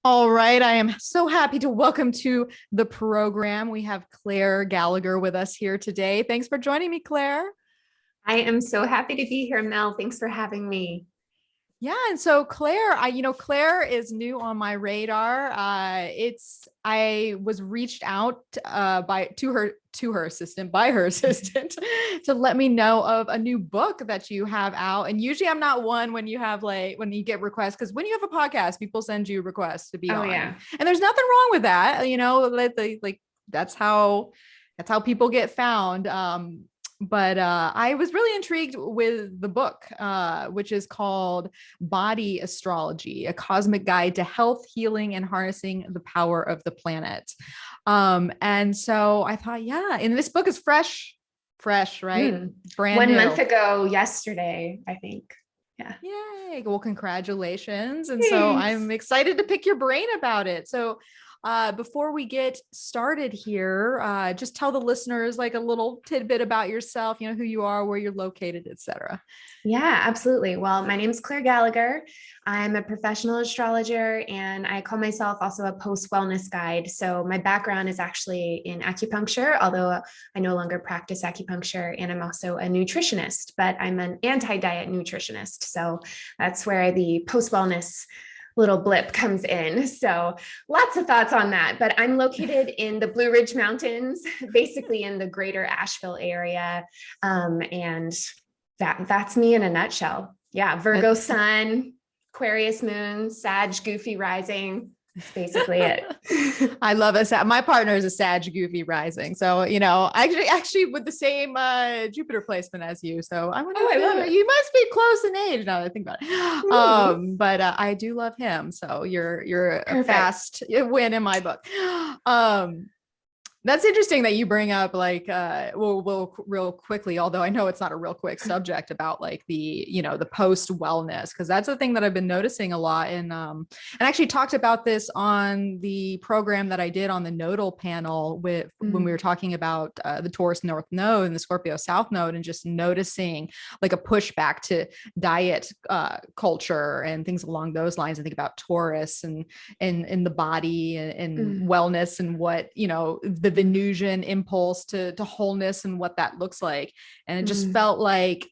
All right. I am so happy to welcome to the program. We have Claire Gallagher with us here today. Thanks for joining me, Claire. I am so happy to be here, Mel. Thanks for having me. Yeah, and so Claire, Claire is new on my radar. I was reached out to her assistant by her assistant to let me know of a new book that you have out. And usually I'm not one when you have when you get requests, because when you have a podcast, people send you requests to be Oh on, yeah. and there's nothing wrong with that. That's how people get found. But I was really intrigued with the book, which is called Body Astrology, a cosmic guide to health, healing, and harnessing the power of the planet. And so I thought, yeah, and this book is fresh, right? Brand 1 month new. ago, yesterday, I think. Yeah. Yay. Well, congratulations. And so Thanks. I'm excited to pick your brain about it. So before we get started here, just tell the listeners like a little tidbit about yourself, who you are, where you're located, etc. Yeah, absolutely. Well, my name is Claire Gallagher. I'm a professional astrologer and I call myself also a post-wellness guide. So my background is actually in acupuncture, although I no longer practice acupuncture, and I'm also a nutritionist, but I'm an anti-diet nutritionist. So that's where the post-wellness little blip comes in. So lots of thoughts on that, but I'm located in the Blue Ridge Mountains, basically in the greater Asheville area. And that's me in a nutshell. Yeah. Virgo sun, Aquarius moon, Sag goofy rising. That's basically it. I love a my partner is a Sag goofy rising. So, actually with the same Jupiter placement as you. So I wonder Oh, I love it. you must be close in age now that I think about it. But I do love him. So you're a Perfect. fast win in my book. That's interesting that you bring up we'll real quickly, although I know it's not a real quick subject, about the post wellness, because that's the thing that I've been noticing a lot and actually talked about this on the program that I did on the nodal panel when we were talking about the Taurus North Node and the Scorpio South Node, and just noticing like a pushback to diet culture and things along those lines. I think about Taurus and in the body and wellness, and what the Venusian impulse to wholeness and what that looks like. And it just felt like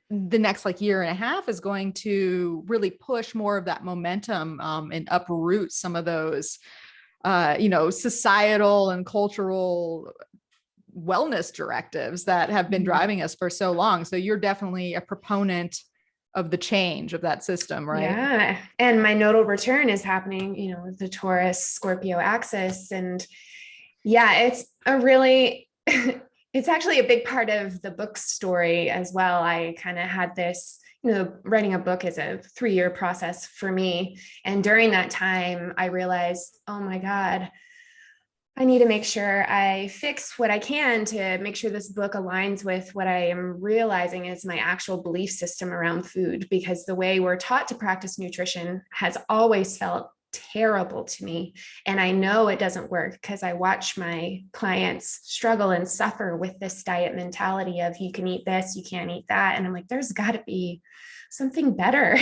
the next year and a half is going to really push more of that momentum and uproot some of those societal and cultural wellness directives that have been driving us for so long. So you're definitely a proponent of the change of that system, right? Yeah. And my nodal return is happening, with the Taurus Scorpio axis. And yeah, it's actually a big part of the book story as well. I kind of had this, writing a book is a 3-year process for me. And during that time, I realized, oh my God, I need to make sure I fix what I can to make sure this book aligns with what I am realizing is my actual belief system around food, because the way we're taught to practice nutrition has always felt terrible to me. And I know it doesn't work because I watch my clients struggle and suffer with this diet mentality of you can eat this, you can't eat that. And I'm like, there's got to be something better,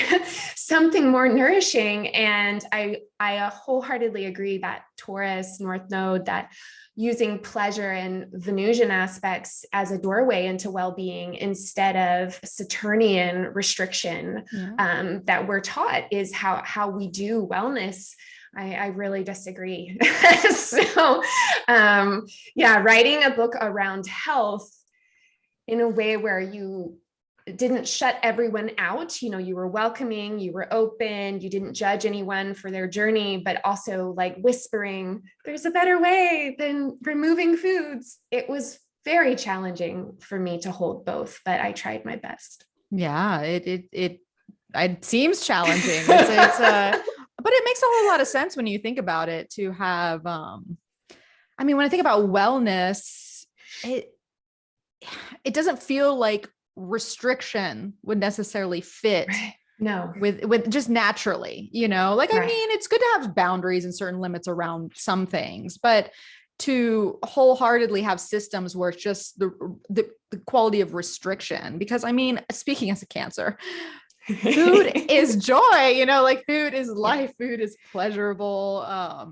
something more nourishing. And I wholeheartedly agree that Taurus North Node, that using pleasure and Venusian aspects as a doorway into well-being instead of Saturnian restriction, that we're taught is how we do wellness. I really disagree. So writing a book around health in a way where you didn't shut everyone out, you were welcoming, you were open, you didn't judge anyone for their journey, but also whispering, there's a better way than removing foods. It was very challenging for me to hold both, but I tried my best. Yeah, it seems challenging. But it makes a whole lot of sense when you think about it, to have when I think about wellness, it doesn't feel like restriction would necessarily fit. No, with just naturally, it's good to have boundaries and certain limits around some things, but to wholeheartedly have systems where it's just the quality of restriction. Because speaking as a Cancer, food is joy, you know, like food is life, food is pleasurable,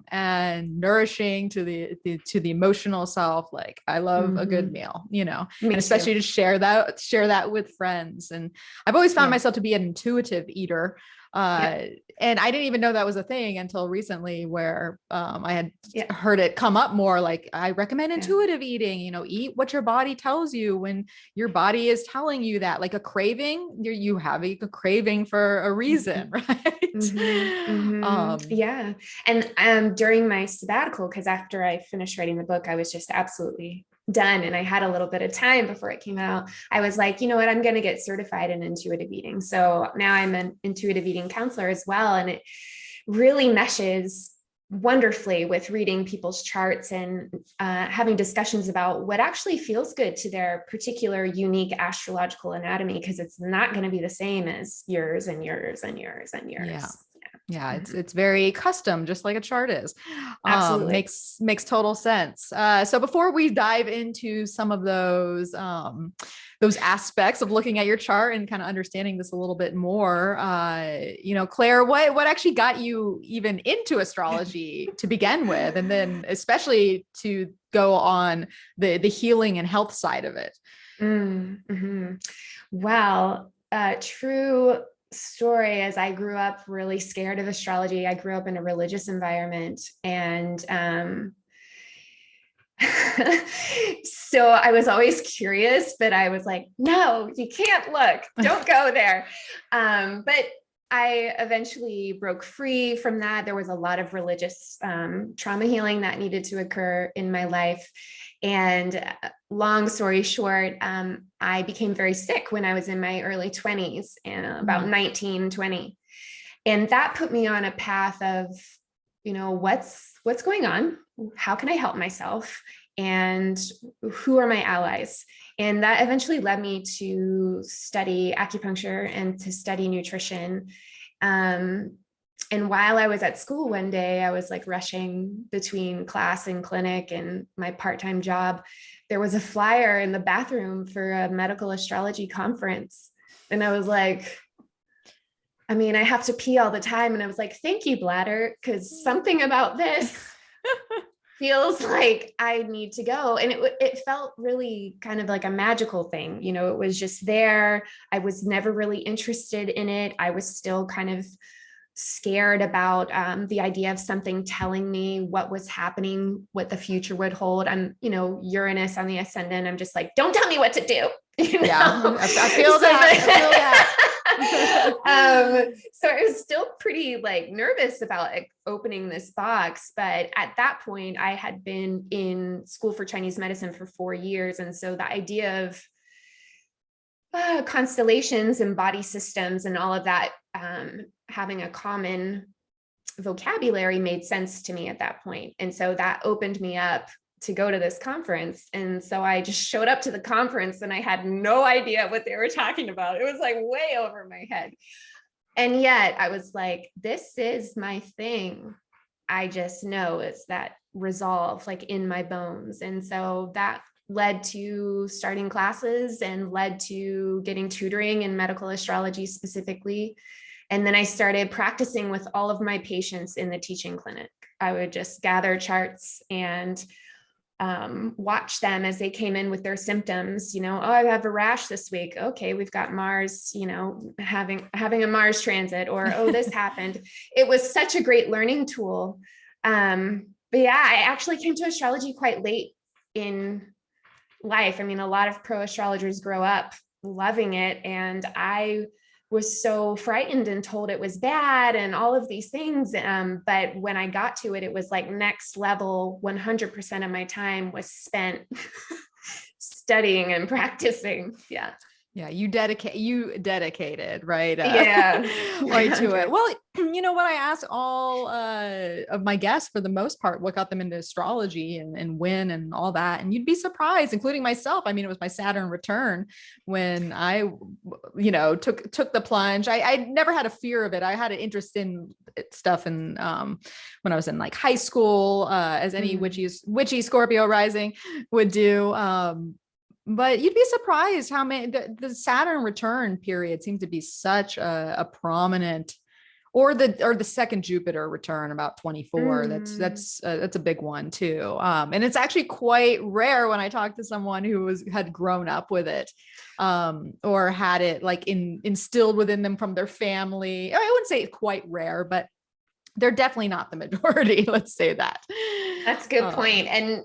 and nourishing to the emotional self. Like I love a good meal, you know, Me and especially too. to share that with friends. And I've always found Yeah. myself to be an intuitive eater. Yep. And I didn't even know that was a thing until recently, where I had Yeah. heard it come up more. Like I recommend Yeah. intuitive eating, you know, eat what your body tells you when your body is telling you that. Like a craving, you have a craving for a reason, right? Yeah. And during my sabbatical, because after I finished writing the book, I was just absolutely done. And I had a little bit of time before it came out. I was like, you know what, I'm going to get certified in intuitive eating. So now I'm an intuitive eating counselor as well. And it really meshes wonderfully with reading people's charts and having discussions about what actually feels good to their particular unique astrological anatomy, because it's not going to be the same as yours and yours and yours and yours. Yeah. Yeah, it's very custom, just like a chart is. Absolutely. Makes total sense. So before we dive into some of those aspects of looking at your chart and kind of understanding this a little bit more, you know, Claire, what actually got you even into astrology to begin with, and then especially to go on the healing and health side of it? Well, true story is I grew up really scared of astrology. I grew up in a religious environment, and so I was always curious, but I was like, no, you can't look, don't go there. But I eventually broke free from that. There was a lot of religious trauma healing that needed to occur in my life. And long story short, I became very sick when I was in my early 20s, about 19, 20. And that put me on a path of, you know, what's going on? How can I help myself? And who are my allies? And that eventually led me to study acupuncture and to study nutrition. And while I was at school one day, I was like rushing between class and clinic and my part-time job. There was a flyer in the bathroom for a medical astrology conference. And I was like, I mean, I have to pee all the time. And I was like, thank you, bladder, because something about this feels like I need to go. And it felt really kind of like a magical thing. You know, it was just there. I was never really interested in it. I was still kind of scared about the idea of something telling me what was happening, what the future would hold. I'm, you know, Uranus on the ascendant. I'm just like, don't tell me what to do. You know? Yeah, I feel that. So I was still pretty like nervous about like, opening this box. But at that point, I had been in school for Chinese medicine for 4 years. And so the idea of constellations and body systems and all of that, having a common vocabulary made sense to me at that point. And so that opened me up to go to this conference. And so I just showed up to the conference and I had no idea what they were talking about. It was like way over my head. And yet I was like, this is my thing. I just know it's that resolve like in my bones. And so that led to starting classes and led to getting tutoring in medical astrology specifically. And then I started practicing with all of my patients in the teaching clinic. I would just gather charts and watch them as they came in with their symptoms. You know, oh, I have a rash this week. Okay, we've got Mars, you know, having a Mars transit, or oh, this happened. It was such a great learning tool. But yeah, I actually came to astrology quite late in life. I mean, a lot of pro astrologers grow up loving it, and I was so frightened and told it was bad and all of these things. But when I got to it, it was like next level. 100% of my time was spent studying and practicing. Yeah. Yeah, you dedicated, right? Yeah. Right to it. Well, you know what, I asked all of my guests for the most part what got them into astrology and when and all that, and you'd be surprised, including myself. I mean, it was my Saturn return when I, you know, took the plunge. I never had a fear of it. I had an interest in stuff, and when I was in like high school, as any witchy Scorpio rising would do. but you'd be surprised how many the Saturn return period seems to be such a prominent, or the second Jupiter return about 24. That's a big one too. And it's actually quite rare when I talk to someone who had grown up with it, or had it like instilled within them from their family. I wouldn't say quite rare, but they're definitely not the majority. Let's say that. That's a good point. And,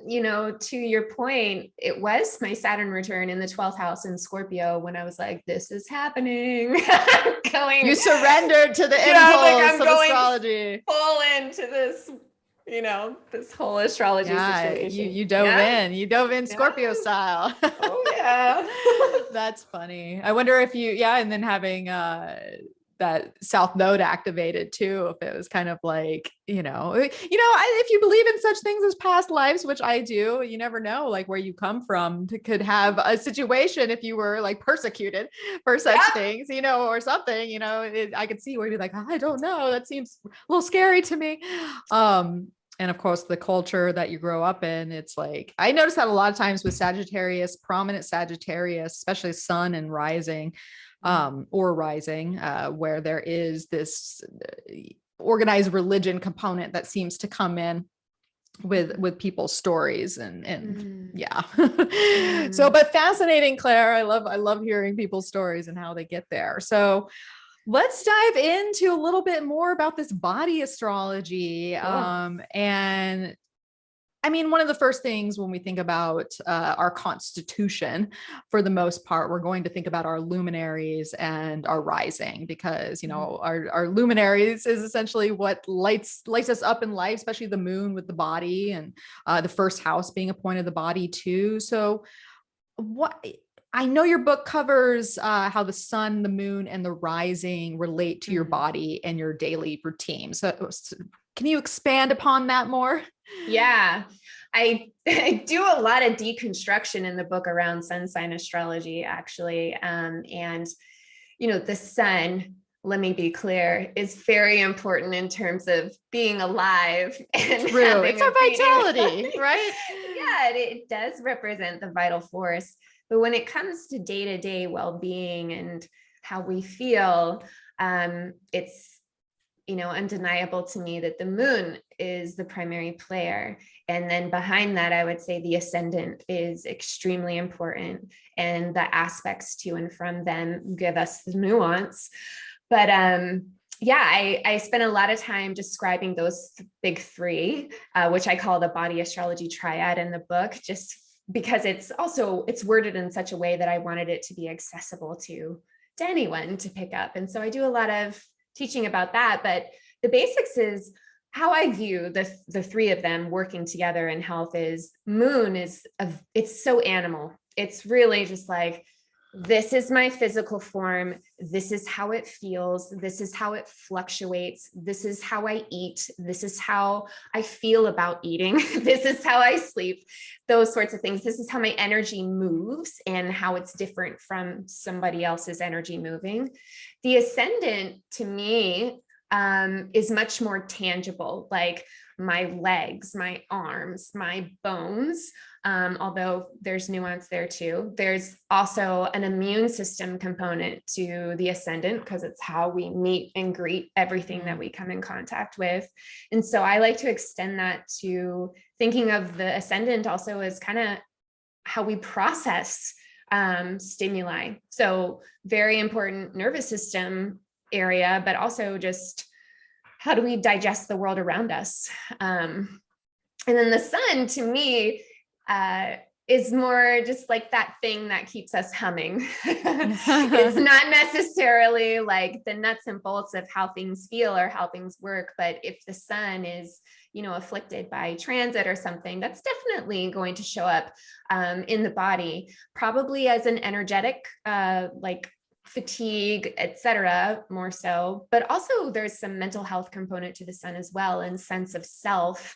to your point, it was my Saturn return in the 12th house in Scorpio when I was like, this is happening. You surrendered to the impulse of astrology. Full into this, this whole astrology situation. You dove in Scorpio style. Oh yeah. That's funny. I wonder if and then having that South Node activated too, if it was kind of like, if you believe in such things as past lives, which I do, you never know, like where you come from could have a situation if you were like persecuted for such things, or something, I could see where you'd be like, I don't know, that seems a little scary to me. And of course, the culture that you grow up in, it's like, I notice that a lot of times with Sagittarius, prominent Sagittarius, especially sun and rising, or rising, where there is this organized religion component that seems to come in with people's stories and So, but fascinating, Claire. I love hearing people's stories and how they get there. So let's dive into a little bit more about this body astrology. Cool. And I mean, one of the first things when we think about our constitution, for the most part, we're going to think about our luminaries and our rising, because, our luminaries is essentially what lights us up in life, especially the moon with the body, and the first house being a point of the body too. So I know your book covers how the sun, the moon, and the rising relate to your body and your daily routine. So can you expand upon that more? Yeah, I do a lot of deconstruction in the book around sun sign astrology, actually. And, the sun, let me be clear, is very important in terms of being alive. And true. It's our vitality, right? Yeah, it does represent the vital force. But when it comes to day-to-day well-being and how we feel, it's undeniable to me that the moon is the primary player. And then behind that, I would say the ascendant is extremely important, and the aspects to and from them give us the nuance. But I spent a lot of time describing those big three, which I call the body astrology triad in the book, just because it's worded in such a way that I wanted it to be accessible to anyone to pick up. And so I do a lot of teaching about that, but the basics is how I view the three of them working together in health. Is moon it's so animal. It's really just like, this is my physical form. This is how it feels. This is how it fluctuates. This is how I eat. This is how I feel about eating. This is how I sleep, those sorts of things. This is how my energy moves and how it's different from somebody else's energy moving. The ascendant, to me, is much more tangible, like my legs, my arms, my bones. Although there's nuance there too. There's also an immune system component to the ascendant, because it's how we meet and greet everything that we come in contact with. And so I like to extend that to thinking of the ascendant also as kind of how we process stimuli. So very important nervous system area, but also just how do we digest the world around us? And then the sun, to me, is more just like that thing that keeps us humming. It's not necessarily like the nuts and bolts of how things feel or how things work, but if the sun is, afflicted by transit or something, that's definitely going to show up in the body, probably as an energetic, like fatigue, etc., more so. But also there's some mental health component to the sun as well, and sense of self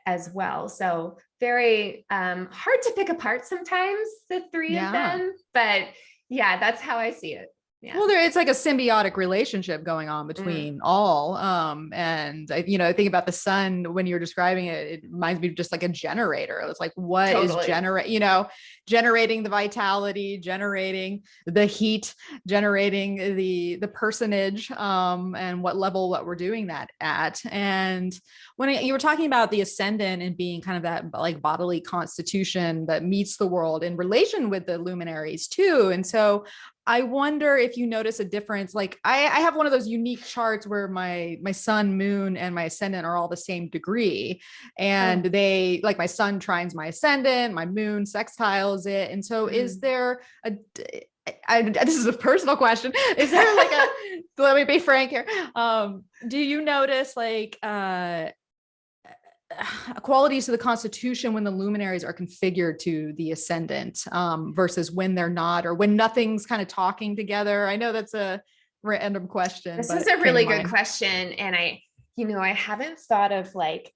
as well. So very hard to pick apart sometimes, the three of them. But yeah, that's how I see it. Yeah. Well, it's like a symbiotic relationship going on between all. And I think about the sun when you're describing it, it reminds me of just like a generator. It's like, what is generating the vitality, generating the heat, generating the personage, and what level what we're doing that at. And when you were talking about the ascendant and being kind of that like bodily constitution that meets the world in relation with the luminaries too. And so I wonder if you notice a difference. Like I have one of those unique charts where my sun, moon, and my ascendant are all the same degree. And they, like, my sun trines my ascendant, my moon sextiles it. And so is there this is a personal question. Is there like let me be frank here. Do you notice like, qualities to the constitution when the luminaries are configured to the ascendant, versus when they're not, or when nothing's kind of talking together? I know that's a random question. This is a really good question. And I haven't thought of like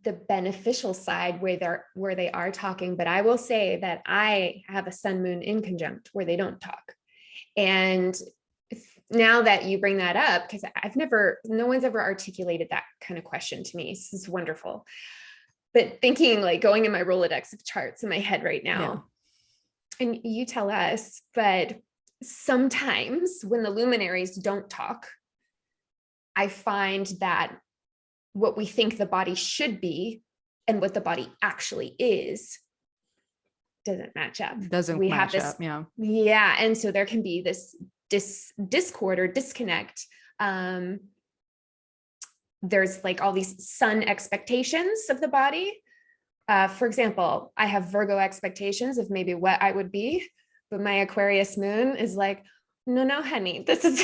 the beneficial side where they are talking, but I will say that I have a sun moon in conjunct where they don't talk. And now that you bring that up, because no one's ever articulated that kind of question to me. This is wonderful. But thinking, like, going in my Rolodex of charts in my head right now, and you tell us, but sometimes when the luminaries don't talk, I find that what we think the body should be and what the body actually is doesn't match up. Yeah. And so there can be this discord or disconnect. There's like all these sun expectations of the body. For example, I have Virgo expectations of maybe what I would be, but my Aquarius moon is like, no, honey, this is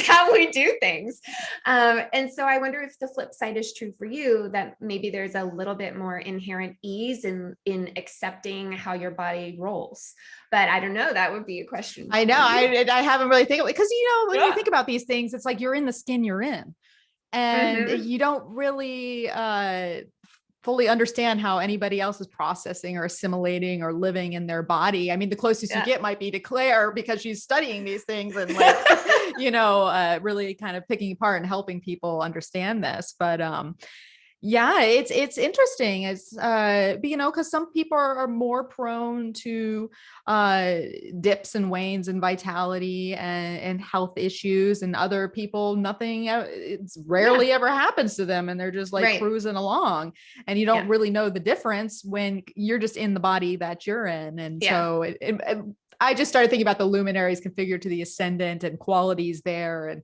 how we do things. And so I wonder if the flip side is true for you, that maybe there's a little bit more inherent ease in accepting how your body rolls. But I don't know, that would be a question. I know. I haven't really think of it, because, when you think about these things, it's like you're in the skin you're in, and you don't really fully understand how anybody else is processing or assimilating or living in their body. I mean, the closest you get might be to Claire, because she's studying these things and like, really kind of picking apart and helping people understand this. But it's interesting. It's because some people are more prone to dips and wanes in vitality and health issues, and other people, it's rarely ever happens to them, and they're just like cruising along, and you don't really know the difference when you're just in the body that you're in. And so I just started thinking about the luminaries configured to the ascendant and qualities there, and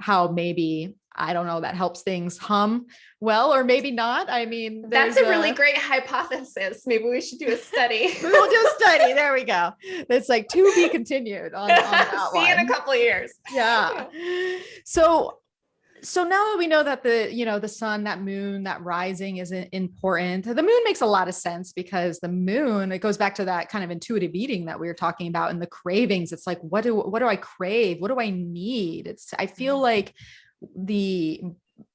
how maybe, I don't know, that helps things hum well, or maybe not. I mean, that's a really great hypothesis. Maybe we should do a study. We'll do a study. There we go. It's like to be continued on that See one. in a couple of years. Yeah. So now that we know that the sun, that moon, that rising is important, the moon makes a lot of sense, because the moon, it goes back to that kind of intuitive eating that we were talking about, and the cravings. It's like, what do I crave? What do I need? I feel like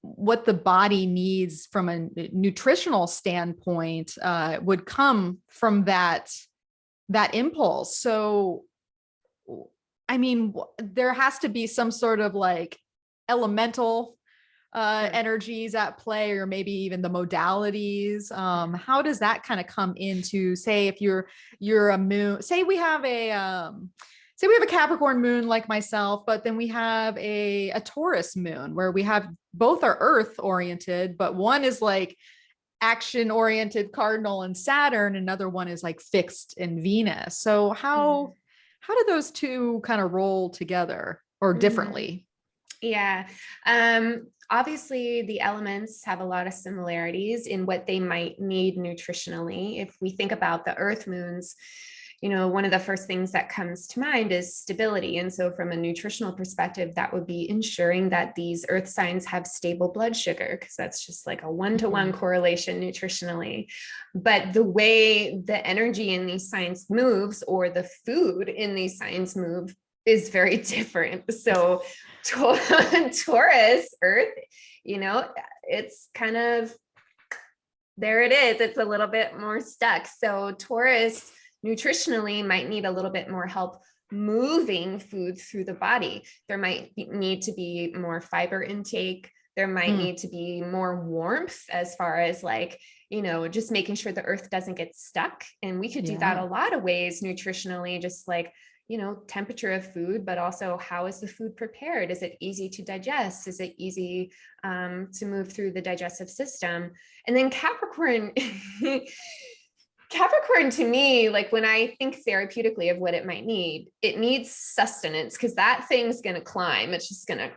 what the body needs from a nutritional standpoint would come from that impulse. So, I mean, there has to be some sort of like elemental energies at play, or maybe even the modalities. How does that kind of come into, say, if you're a moon, say we have a Capricorn moon like myself, but then we have a Taurus moon, where we have both are earth oriented, but one is like action oriented, cardinal and Saturn. Another one is like fixed in Venus. So how do those two kind of roll together, or differently? Yeah. Obviously the elements have a lot of similarities in what they might need nutritionally. If we think about the earth moons, one of the first things that comes to mind is stability. And so from a nutritional perspective, that would be ensuring that these earth signs have stable blood sugar, because that's just like a 1-to-1 correlation nutritionally. But the way the energy in these signs moves, or the food in these signs move, is very different. So Taurus, earth, it's kind of, there it is. It's a little bit more stuck. So Taurus nutritionally might need a little bit more help moving food through the body. There might need to be more fiber intake. There might need to be more warmth as far as like, just making sure the earth doesn't get stuck. And we could do that a lot of ways nutritionally, just like, temperature of food, but also how is the food prepared? Is it easy to digest? Is it easy to move through the digestive system? And then Capricorn, Capricorn to me, like when I think therapeutically of what it might need, it needs sustenance, because that thing's going to climb. It's just going to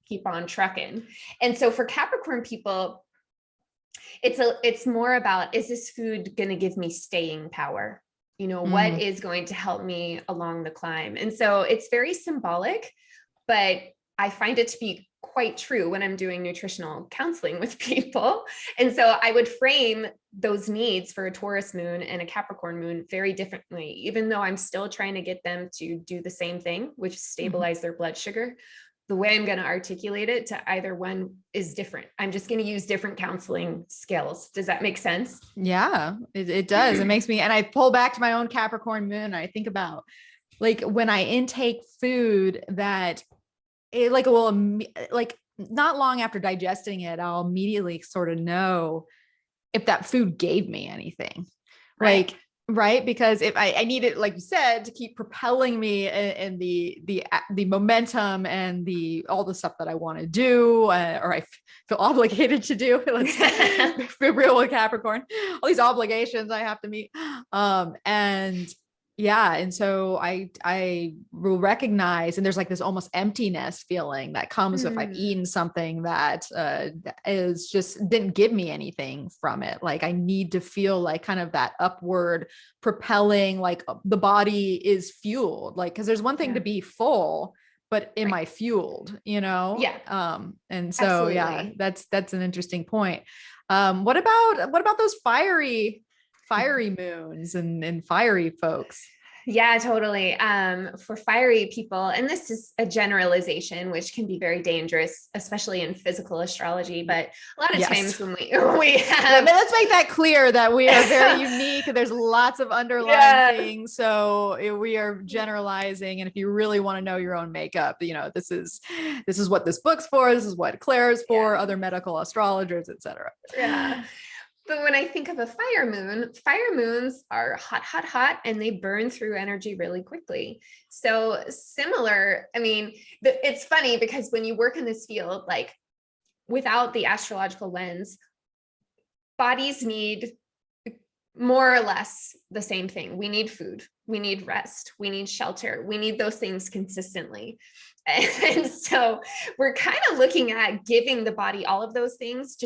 keep on trucking. And so for Capricorn people, it's more about, is this food going to give me staying power? What is going to help me along the climb? And so it's very symbolic, but I find it to be quite true when I'm doing nutritional counseling with people. And so I would frame those needs for a Taurus moon and a Capricorn moon very differently, even though I'm still trying to get them to do the same thing, which is stabilize their blood sugar. The way I'm going to articulate it to either one is different. I'm just going to use different counseling skills. Does that make sense? Yeah, it does. It makes me, and I pull back to my own Capricorn moon. And I think about like when I intake food that it like not long after digesting it, I'll immediately sort of know if that food gave me anything. Right. Right. Because if I need it, like you said, to keep propelling me in the momentum and all the stuff that I want to do, or I feel obligated to do. Let's be real with Capricorn, all these obligations I have to meet. And so I will recognize, and there's like this almost emptiness feeling that comes if I've eaten something that is just didn't give me anything from it. Like I need to feel like kind of that upward propelling, like the body is fueled, like, cause there's one thing to be full, but am I fueled, Yeah. And so, Absolutely. that's an interesting point. What about those fiery moons and fiery folks? Yeah, totally. For fiery people, and this is a generalization, which can be very dangerous, especially in physical astrology. But a lot of times when we have, let's make that clear that we are very unique. There's lots of underlying things. So we are generalizing. And if you really want to know your own makeup, this is what this book's for. This is what Claire's for, other medical astrologers, etc. Yeah. But when I think of a fire moons are hot, hot, hot, and they burn through energy really quickly. So similar, I mean, it's funny because when you work in this field, like without the astrological lens, bodies need more or less the same thing. We need food, we need rest, we need shelter, we need those things consistently. And so we're kind of looking at giving the body all of those things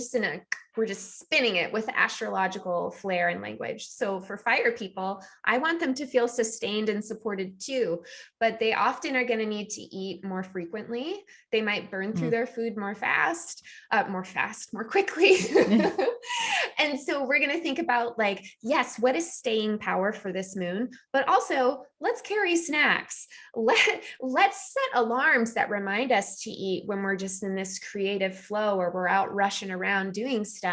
we're just spinning it with astrological flair and language. So for fire people, I want them to feel sustained and supported too, but they often are going to need to eat more frequently. They might burn through their food more quickly. And so we're going to think about like, yes, what is staying power for this moon, but also let's carry snacks. Let's set alarms that remind us to eat when we're just in this creative flow or we're out rushing around doing stuff.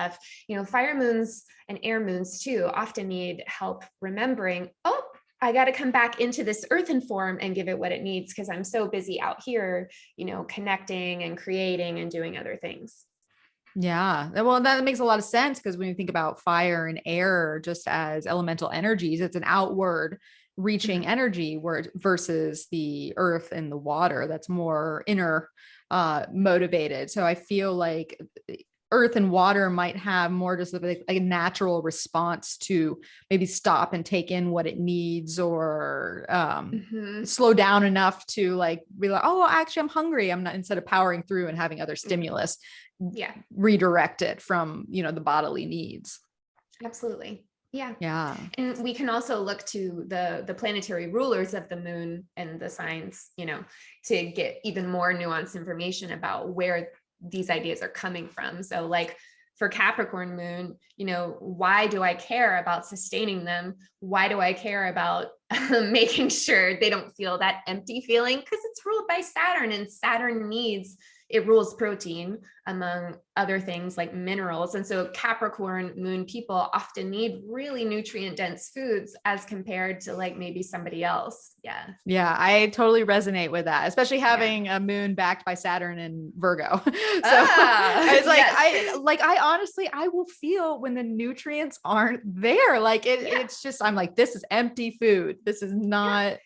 Fire moons and air moons too often need help remembering, I got to come back into this earthen form and give it what it needs because I'm so busy out here, connecting and creating and doing other things. Yeah. Well, that makes a lot of sense because when you think about fire and air just as elemental energies, it's an outward reaching energy versus the earth and the water that's more inner motivated. So I feel like earth and water might have more just like a natural response to maybe stop and take in what it needs or slow down enough to like be like, oh, actually I'm hungry. I'm not, instead of powering through and having other stimulus redirect it from, the bodily needs. Absolutely. Yeah. Yeah. And we can also look to the planetary rulers of the moon and the signs, to get even more nuanced information about where these ideas are coming from. So like for Capricorn moon, why do I care about sustaining them? Why do I care about making sure they don't feel that empty feeling? Because it's ruled by Saturn, and Saturn needs it rules protein among other things like minerals. And so Capricorn Moon people often need really nutrient dense foods as compared to like maybe somebody else. Yeah. Yeah, I totally resonate with that, especially having a moon backed by Saturn and Virgo. So it's like, yes. I honestly, I will feel when the nutrients aren't there. Like it's just, I'm like, this is empty food. This is not.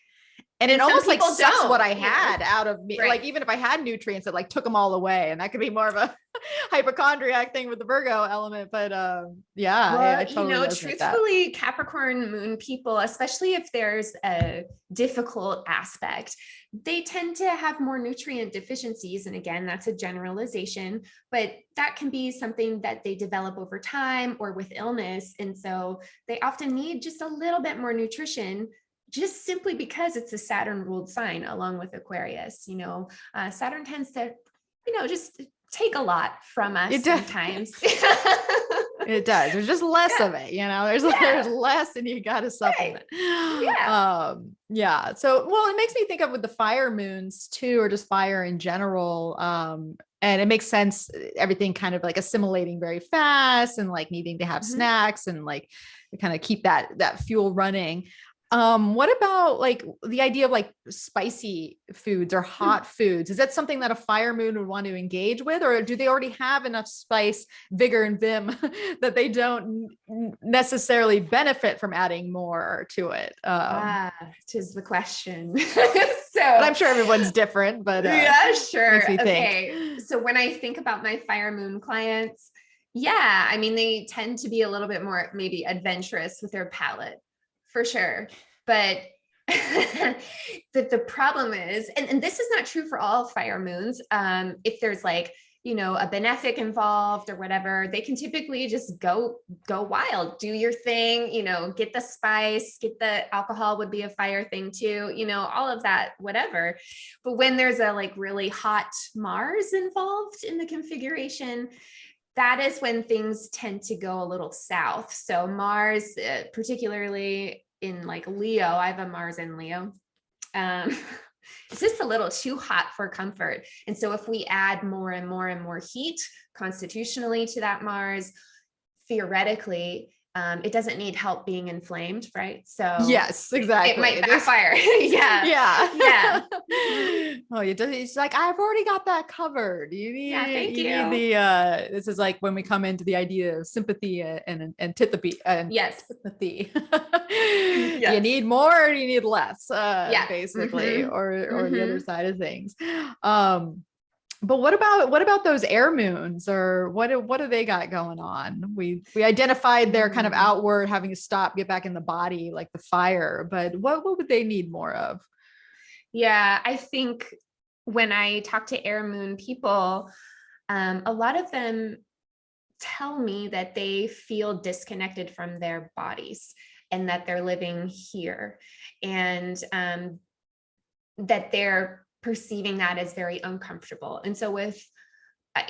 And it almost like sucks what I had out of me. Right. Like, even if I had nutrients, it like took them all away. And that could be more of a hypochondriac thing with the Virgo element. But yeah, well, I totally truthfully, Capricorn Moon people, especially if there's a difficult aspect, they tend to have more nutrient deficiencies. And again, that's a generalization, but that can be something that they develop over time or with illness. And so they often need just a little bit more nutrition, just simply because it's a Saturn ruled sign along with Aquarius. Saturn tends to, just take a lot from us sometimes. It does. There's just less of it, there's less and you got to supplement. Right. Yeah. So, well, it makes me think of with the fire moons too, or just fire in general. And it makes sense. Everything kind of like assimilating very fast and like needing to have snacks and like kind of keep that fuel running. What about like the idea of like spicy foods or hot foods? Is that something that a fire moon would want to engage with, or do they already have enough spice, vigor, and vim that they don't necessarily benefit from adding more to it? Tis the question. But I'm sure everyone's different, but yeah, sure. Okay. So when I think about my fire moon clients, I mean, they tend to be a little bit more maybe adventurous with their palate. For sure. But the problem is, and this is not true for all fire moons. If there's like, a benefic involved or whatever, they can typically just go wild, do your thing, get the spice, get the alcohol would be a fire thing too, all of that, whatever. But when there's a like really hot Mars involved in the configuration, that is when things tend to go a little south. So Mars, particularly in like Leo, I have a Mars in Leo. It's just a little too hot for comfort. And so if we add more and more and more heat constitutionally to that Mars, theoretically, it doesn't need help being inflamed, right? So yes, exactly. It might backfire. Yeah. Oh, it's like, I've already got that covered. You need the this is like when we come into the idea of sympathy and antipathy and sympathy. Yes. You need more or you need less, basically, or the other side of things. But what about those air moons, or what do they got going on? We identified their kind of outward, having to stop, get back in the body, like the fire, but what would they need more of? Yeah, I think when I talk to air moon people, a lot of them tell me that they feel disconnected from their bodies and that they're living here, and that they're perceiving that as very uncomfortable. And so with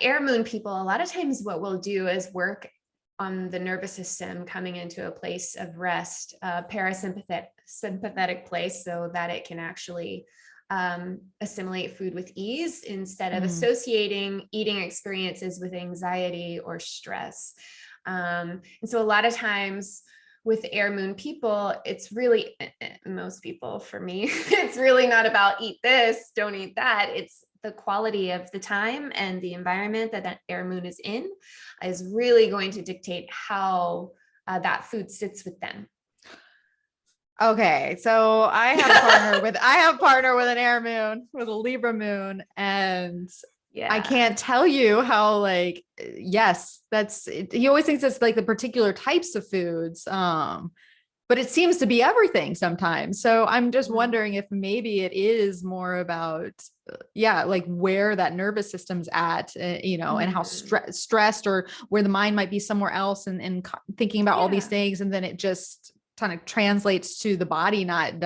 air moon people, a lot of times what we'll do is work on the nervous system coming into a place of rest, sympathetic place, so that it can actually assimilate food with ease instead of associating eating experiences with anxiety or stress. And so a lot of times with air moon people, it's really, most people for me, it's really not about eat this, don't eat that. It's the quality of the time and the environment that air moon is in is really going to dictate how that food sits with them. Okay, so I have a partner with an air moon, with a Libra moon, and I can't tell you how, like, yes, he always thinks it's like the particular types of foods, but it seems to be everything sometimes. So I'm just wondering if maybe it is more about, like where that nervous system's at, and how stressed, or where the mind might be somewhere else and thinking about all these things, and then it just kind of translates to the body not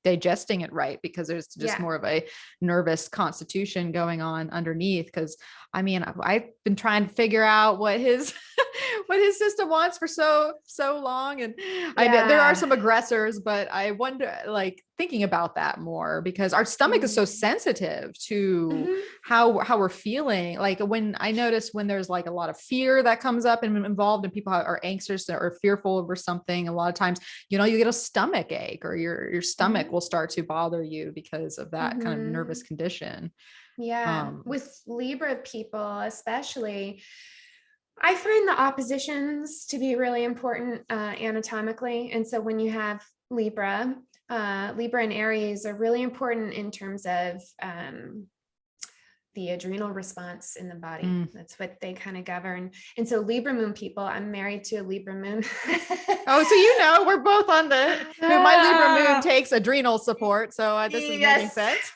digesting it right, because there's just more of a nervous constitution going on underneath. Because I mean, I've been trying to figure out what his system wants for so long, and I know there are some aggressors, but I wonder, like, thinking about that more, because our stomach is so sensitive to how we're feeling. Like when I notice when there's like a lot of fear that comes up and involved, and people are anxious or fearful over something, a lot of times, you get a stomach ache, or your stomach will start to bother you because of that kind of nervous condition. Yeah. With Libra people, especially, I find the oppositions to be really important anatomically. And so when you have Libra and Aries are really important in terms of the adrenal response in the body. That's what they kind of govern. And so Libra moon people, I'm married to a Libra moon. Oh, so we're both on my Libra moon takes adrenal support. So this is making sense.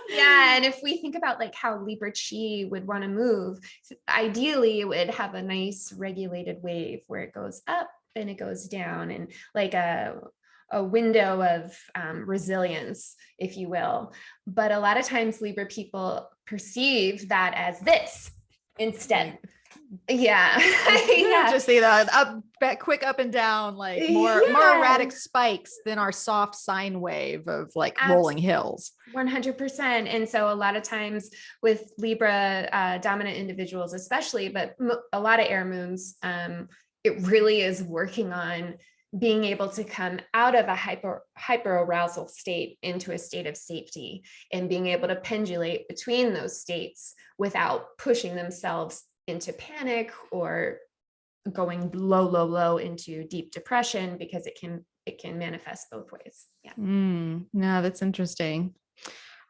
Yeah. And if we think about like how Libra chi would want to move, ideally it would have a nice regulated wave where it goes up and it goes down, and like a window of resilience, if you will. But a lot of times Libra people perceive that as this instead. Yeah. Yeah. Just see that quick up and down, like more erratic spikes than our soft sine wave of like rolling hills. 100%. And so a lot of times with Libra dominant individuals, especially, but a lot of air moons, it really is working on being able to come out of a hyper arousal state into a state of safety, and being able to pendulate between those states without pushing themselves into panic or going low into deep depression, because it can manifest both ways. Yeah. No, that's interesting.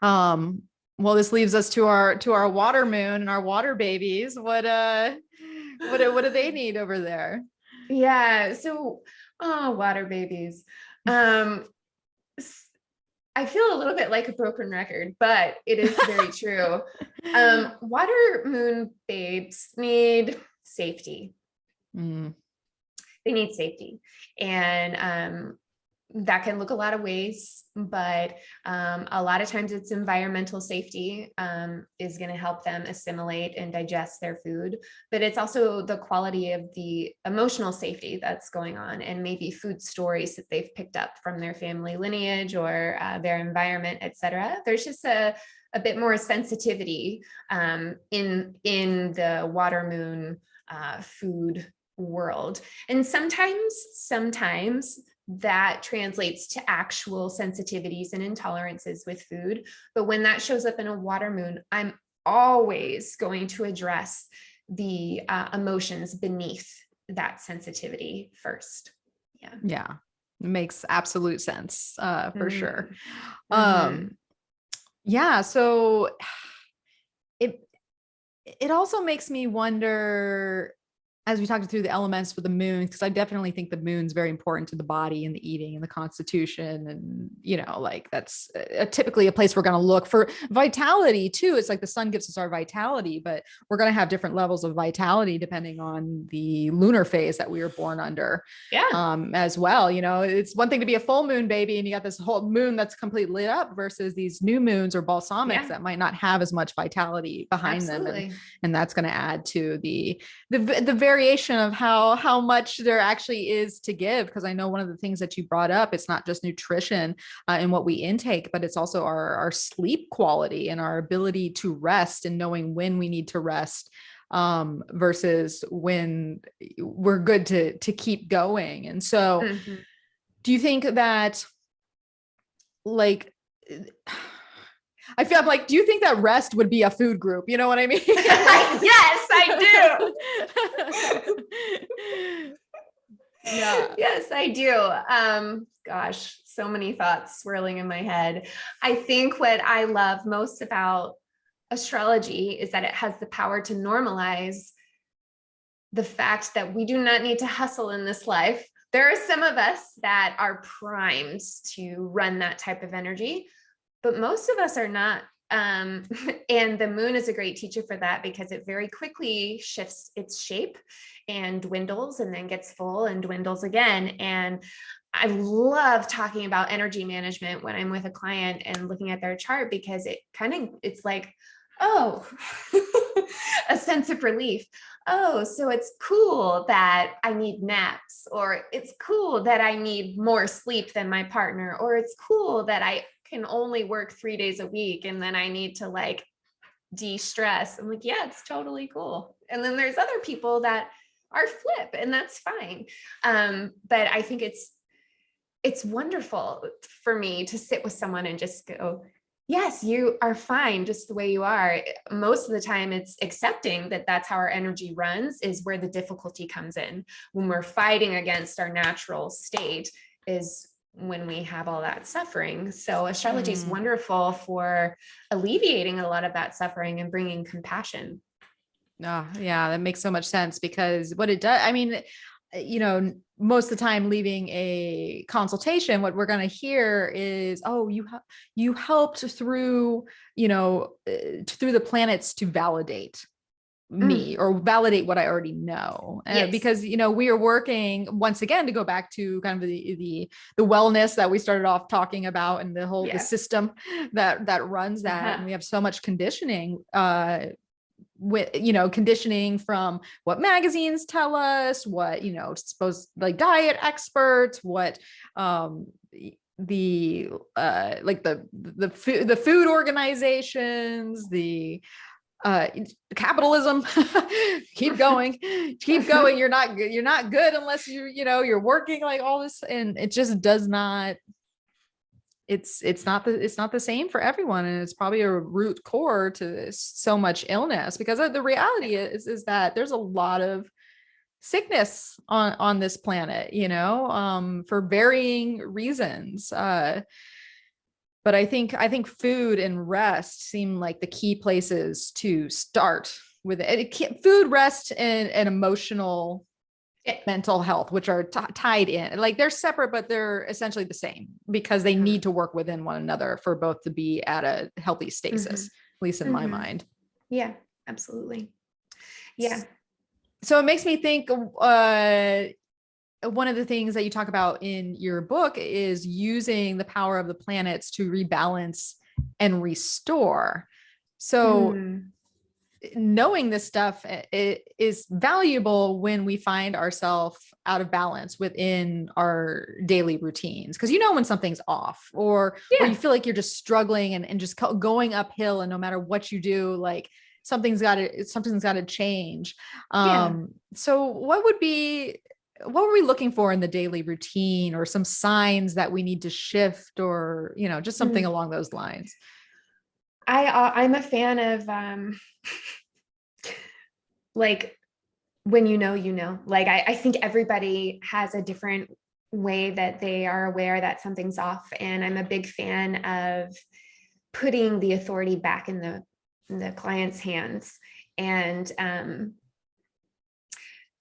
Well, this leaves us to our water moon and our water babies. What do they need over there? Yeah. So, water babies. I feel a little bit like a broken record, but it is very true. Water moon babes need safety. They need safety. And that can look a lot of ways, but a lot of times it's environmental safety is going to help them assimilate and digest their food. But it's also the quality of the emotional safety that's going on, and maybe food stories that they've picked up from their family lineage or their environment, etc. There's just a bit more sensitivity in the water moon food world. And sometimes that translates to actual sensitivities and intolerances with food. But when that shows up in a water moon, I'm always going to address the emotions beneath that sensitivity first. Yeah. It makes absolute sense for sure. Yeah. So it also makes me wonder, as we talked through the elements with the moon, because I definitely think the moon's very important to the body and the eating and the constitution. And, like that's typically a place we're going to look for vitality too. It's like the sun gives us our vitality, but we're going to have different levels of vitality depending on the lunar phase that we were born under. As well. It's one thing to be a full moon baby and you got this whole moon that's completely lit up versus these new moons or balsamics that might not have as much vitality behind them. And that's going to add to the variation of how much there actually is to give. Because I know one of the things that you brought up, it's not just nutrition and what we intake, but it's also our sleep quality and our ability to rest and knowing when we need to rest versus when we're good to keep going. And so do you think that like, I feel like, do you think that rest would be a food group? You know what I mean? Yes, I do. Yes, I do. Gosh, so many thoughts swirling in my head. I think what I love most about astrology is that it has the power to normalize the fact that we do not need to hustle in this life. There are some of us that are primed to run that type of energy, but most of us are not. And the moon is a great teacher for that, because it very quickly shifts its shape and dwindles and then gets full and dwindles again. And I love talking about energy management when I'm with a client and looking at their chart, because it's like, oh, a sense of relief. Oh, so it's cool that I need naps, or it's cool that I need more sleep than my partner, or it's cool that I can only work 3 days a week and then I need to like de-stress. I'm like, yeah, it's totally cool. And then there's other people that are flip, and that's fine. But I think it's wonderful for me to sit with someone and just go, yes, you are fine just the way you are. Most of the time it's accepting that that's how our energy runs, is where the difficulty comes in. When we're fighting against our natural state is when we have all that suffering. So astrology is wonderful for alleviating a lot of that suffering and bringing compassion. Oh, yeah, that makes so much sense, because what it does, I mean, most of the time leaving a consultation, what we're going to hear is, oh, you helped through, through the planets to validate me or validate what I already know. Yes. Because, we are working once again to go back to kind of the wellness that we started off talking about, and the whole, the system that runs that. And we have so much conditioning, with conditioning from what magazines tell us, what supposed like diet experts, what the food organizations, the capitalism. keep going you're not good unless you're working, like all this, and it just does not, it's not the same for everyone. And it's probably a root core to so much illness, because the reality is that there's a lot of sickness on this planet, for varying reasons. But I think food and rest seem like the key places to start with it. Food, rest, and emotional mental health, which are tied in, like they're separate, but they're essentially the same, because they need to work within one another for both to be at a healthy stasis, at least in my mind. Yeah, absolutely. Yeah. So it makes me think, one of the things that you talk about in your book is using the power of the planets to rebalance and restore. So knowing this stuff is valuable when we find ourselves out of balance within our daily routines. Because when something's off, or you feel like you're just struggling and just going uphill, and no matter what you do, like something's got to change. So what were we looking for in the daily routine, or some signs that we need to shift, or just something along those lines? I'm a fan of like, when like, I think everybody has a different way that they are aware that something's off. And I'm a big fan of putting the authority back in the client's hands. And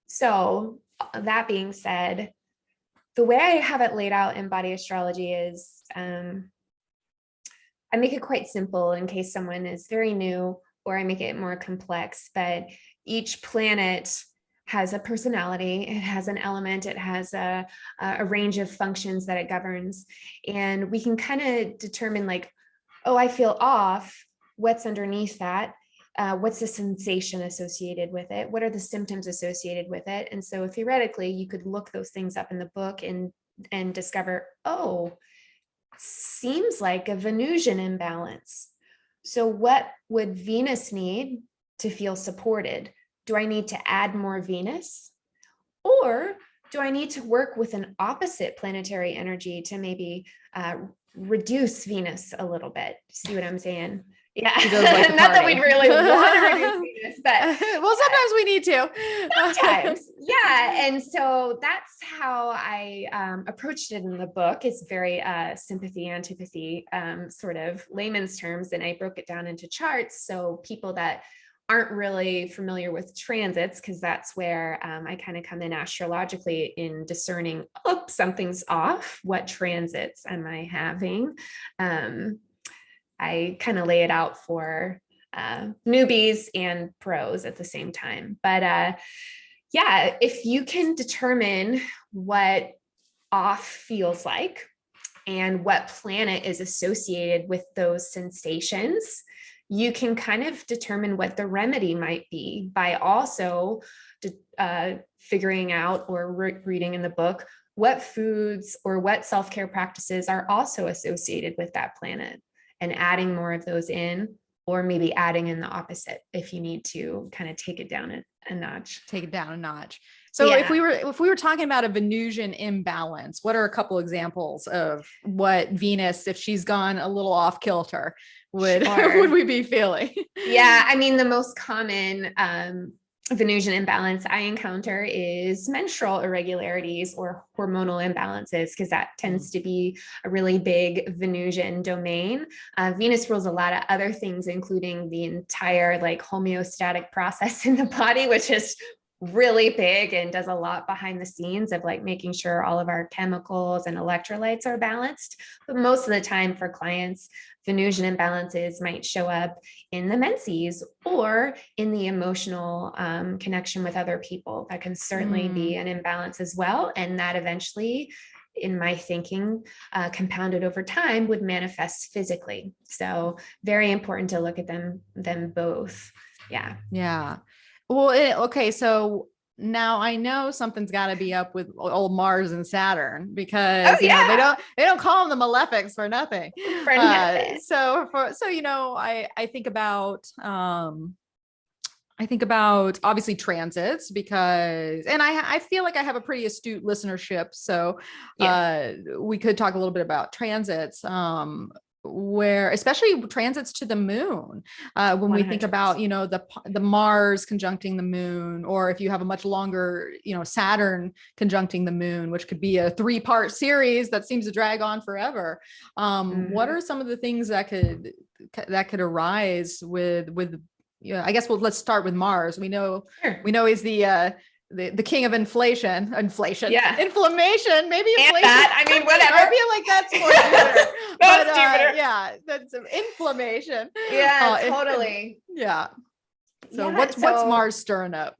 so that being said, the way I have it laid out in body astrology is, I make it quite simple in case someone is very new, or I make it more complex. But each planet has a personality, it has an element, it has a range of functions that it governs. And we can kind of determine, like, oh, I feel off. What's underneath that? What's the sensation associated with it? What are the symptoms associated with it? And so theoretically, you could look those things up in the book and discover, oh, seems like a Venusian imbalance. So what would Venus need to feel supported? Do I need to add more Venus? Or do I need to work with an opposite planetary energy to maybe reduce Venus a little bit? See what I'm saying? Yeah. Like not that we'd really want to reduce Venus, but well, sometimes we need to. Sometimes. Yeah. And so that's how I approached it in the book. It's very sympathy, antipathy, sort of layman's terms. And I broke it down into charts. So people that aren't really familiar with transits, because that's where I kind of come in astrologically in discerning, oh, something's off. What transits am I having? I kind of lay it out for newbies and pros at the same time. But yeah, if you can determine what off feels like and what planet is associated with those sensations, you can kind of determine what the remedy might be by also figuring out or reading in the book what foods or what self-care practices are also associated with that planet, and adding more of those in, or maybe adding in the opposite if you need to kind of take it down a notch. Take it down a notch. So Yeah. if we were talking about a Venusian imbalance, what are a couple examples of what Venus, if she's gone a little off kilter, would Sure. would we be feeling? Yeah, I mean, the most common Venusian imbalance I encounter is menstrual irregularities or hormonal imbalances, because that tends to be a really big Venusian domain. Venus rules a lot of other things, including the entire like homeostatic process in the body, which is really big and does a lot behind the scenes of like making sure all of our chemicals and electrolytes are balanced. But most of the time for clients, Venusian imbalances might show up in the menses or in the emotional connection with other people. That can certainly be an imbalance as well. And that eventually, in my thinking, compounded over time, would manifest physically. So very important to look at them both. Yeah. Yeah. Well, okay. So now I know something's got to be up with old Mars and Saturn, because you know, they don't call them the malefics for nothing. So you know, I think about obviously transits, because, and I feel like I have a pretty astute listenership. So we could talk a little bit about transits, where especially transits to the moon, when we think about, you know, the Mars conjuncting the moon, or if you have a much longer, you know, Saturn conjuncting the moon, which could be a 3-part series that seems to drag on forever. What are some of the things that could arise with yeah, I guess let's start with Mars. We know he's the king of inflation, inflammation, maybe inflation. That, I mean, whatever. I feel like that's more Jupiter. That's Jupiter. Yeah, that's inflammation. Yeah, totally. Yeah. So what's Mars stirring up?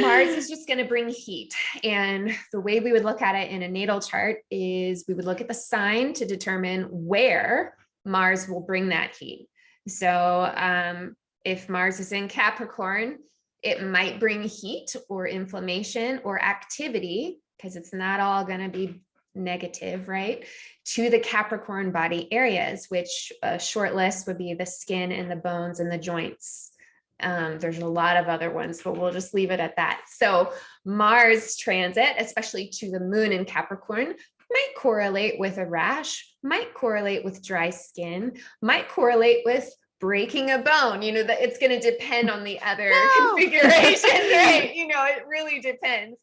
Mars is just going to bring heat. And the way we would look at it in a natal chart is we would look at the sign to determine where Mars will bring that heat. So if Mars is in Capricorn, it might bring heat or inflammation or activity, because it's not all going to be negative, right? To the Capricorn body areas, which a short list would be the skin and the bones and the joints. There's a lot of other ones, but we'll just leave it at that. So Mars transit, especially to the moon in Capricorn, might correlate with a rash, might correlate with dry skin, might correlate with breaking a bone. You know, that it's going to depend on the other configurations, right? You know, it really depends.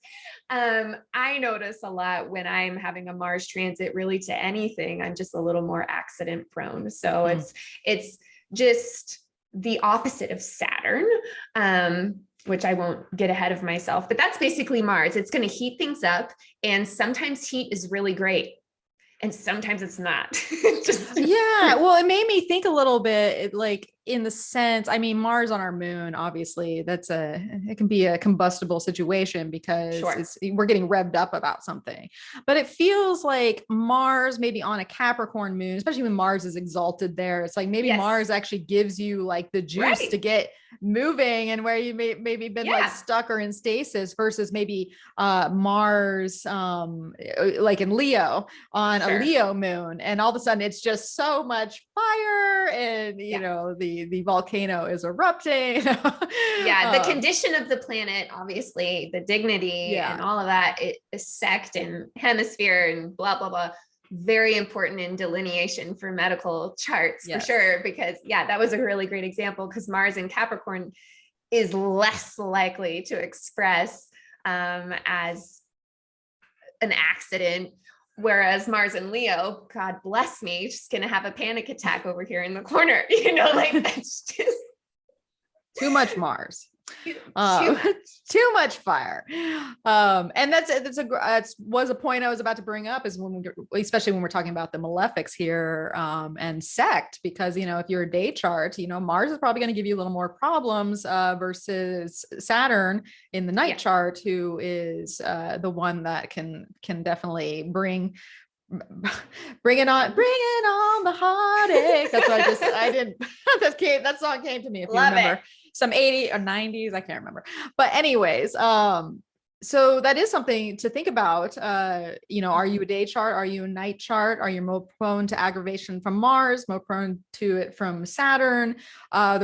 I notice a lot when I'm having a Mars transit really to anything, I'm just a little more accident prone. So it's just the opposite of Saturn, which I won't get ahead of myself, but that's basically Mars. It's going to heat things up, and sometimes heat is really great, and sometimes it's not. Yeah. Well, it made me think a little bit, like, in the sense, I mean, Mars on our moon, obviously it can be a combustible situation, because we're getting revved up about something, but it feels like Mars maybe on a Capricorn moon, especially when Mars is exalted there, it's like maybe Mars actually gives you like the juice to get moving, and where you maybe been like stuck or in stasis, versus maybe Mars like in Leo on a Leo moon, and all of a sudden it's just so much fire, and you know, the volcano is erupting. The condition of the planet, obviously the dignity and all of that, it is sect and hemisphere and blah blah blah, very important in delineation for medical charts for sure, because that was a really great example, because Mars in Capricorn is less likely to express as an accident, whereas Mars in Leo, God bless me, just gonna have a panic attack over here in the corner, you know, like that's just too much Mars. Too much fire. And that was a point I was about to bring up, is especially when we're talking about the malefics here, and sect, because, you know, if you're a day chart, you know, Mars is probably going to give you a little more problems, versus Saturn in the night chart, who is the one that can definitely bring bring it on the heartache. That's what I didn't, that song came to me, if you remember. Some 80s or 90s, I can't remember. But anyways, so that is something to think about. You know, are you a day chart? Are you a night chart? Are you more prone to aggravation from Mars, more prone to it from Saturn? At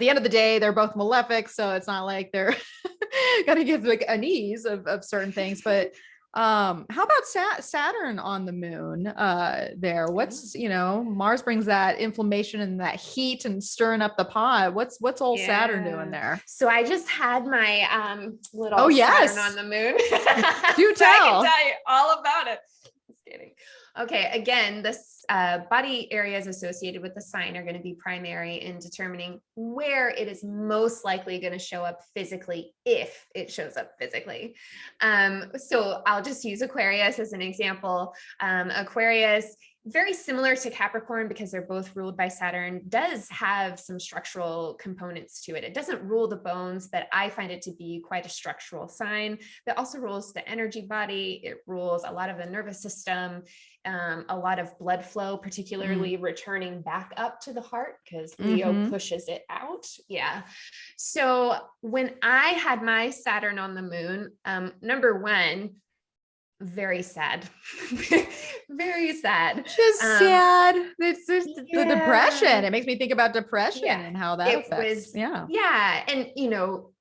the end of the day, they're both malefic, so it's not like they're gonna give like an ease of certain things. But how about Saturn on the moon there? What's, you know, Mars brings that inflammation and that heat and stirring up the pot. What's old Saturn doing there? So I just had my little Saturn on the moon. Do so I tell. can tell you all about it. Just kidding. Okay, again, this body areas associated with the sign are going to be primary in determining where it is most likely going to show up physically, if it shows up physically. So I'll just use Aquarius as an example. Aquarius, very similar to Capricorn because they're both ruled by Saturn, does have some structural components to it. It doesn't rule the bones, but I find it to be quite a structural sign that also rules the energy body. It rules a lot of the nervous system, a lot of blood flow, particularly returning back up to the heart because Leo pushes it out. Yeah. So when I had my Saturn on the moon, number one, very sad. Very sad. Just sad. It's just the depression. It makes me think about depression and how that affects. And you know,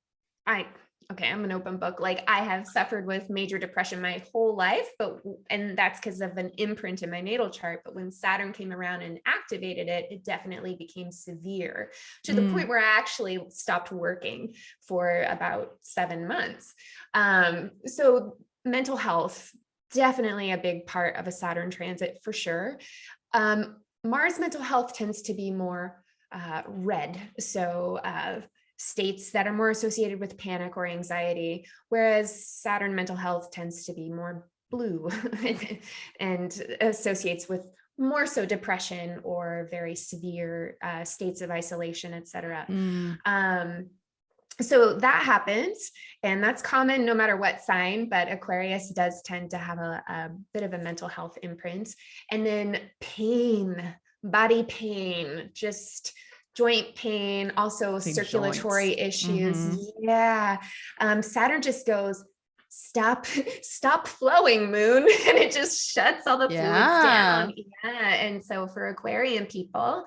I'm an open book. Like I have suffered with major depression my whole life, and that's because of an imprint in my natal chart. But when Saturn came around and activated it, it definitely became severe to the point where I actually stopped working for about 7 months. So mental health, definitely a big part of a Saturn transit for sure. Mars mental health tends to be more red. So states that are more associated with panic or anxiety, whereas Saturn mental health tends to be more blue and associates with more so depression or very severe states of isolation, etc. So that happens, and that's common no matter what sign, but Aquarius does tend to have a bit of a mental health imprint. And then pain, body pain, just joint pain, also circulatory issues. Yeah. Saturn just goes, stop flowing, moon. And it just shuts all the fluids down. And so for Aquarian people,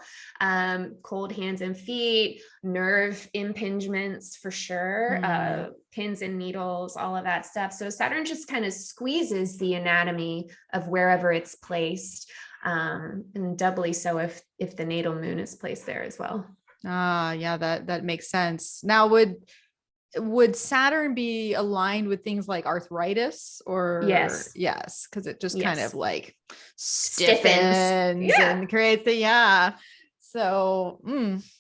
cold hands and feet, nerve impingements for sure, pins and needles, all of that stuff. So Saturn just kind of squeezes the anatomy of wherever it's placed. And doubly so if the natal moon is placed there as well. That makes sense. Now would Saturn be aligned with things like arthritis or yes, because it just kind of like stiffens and creates so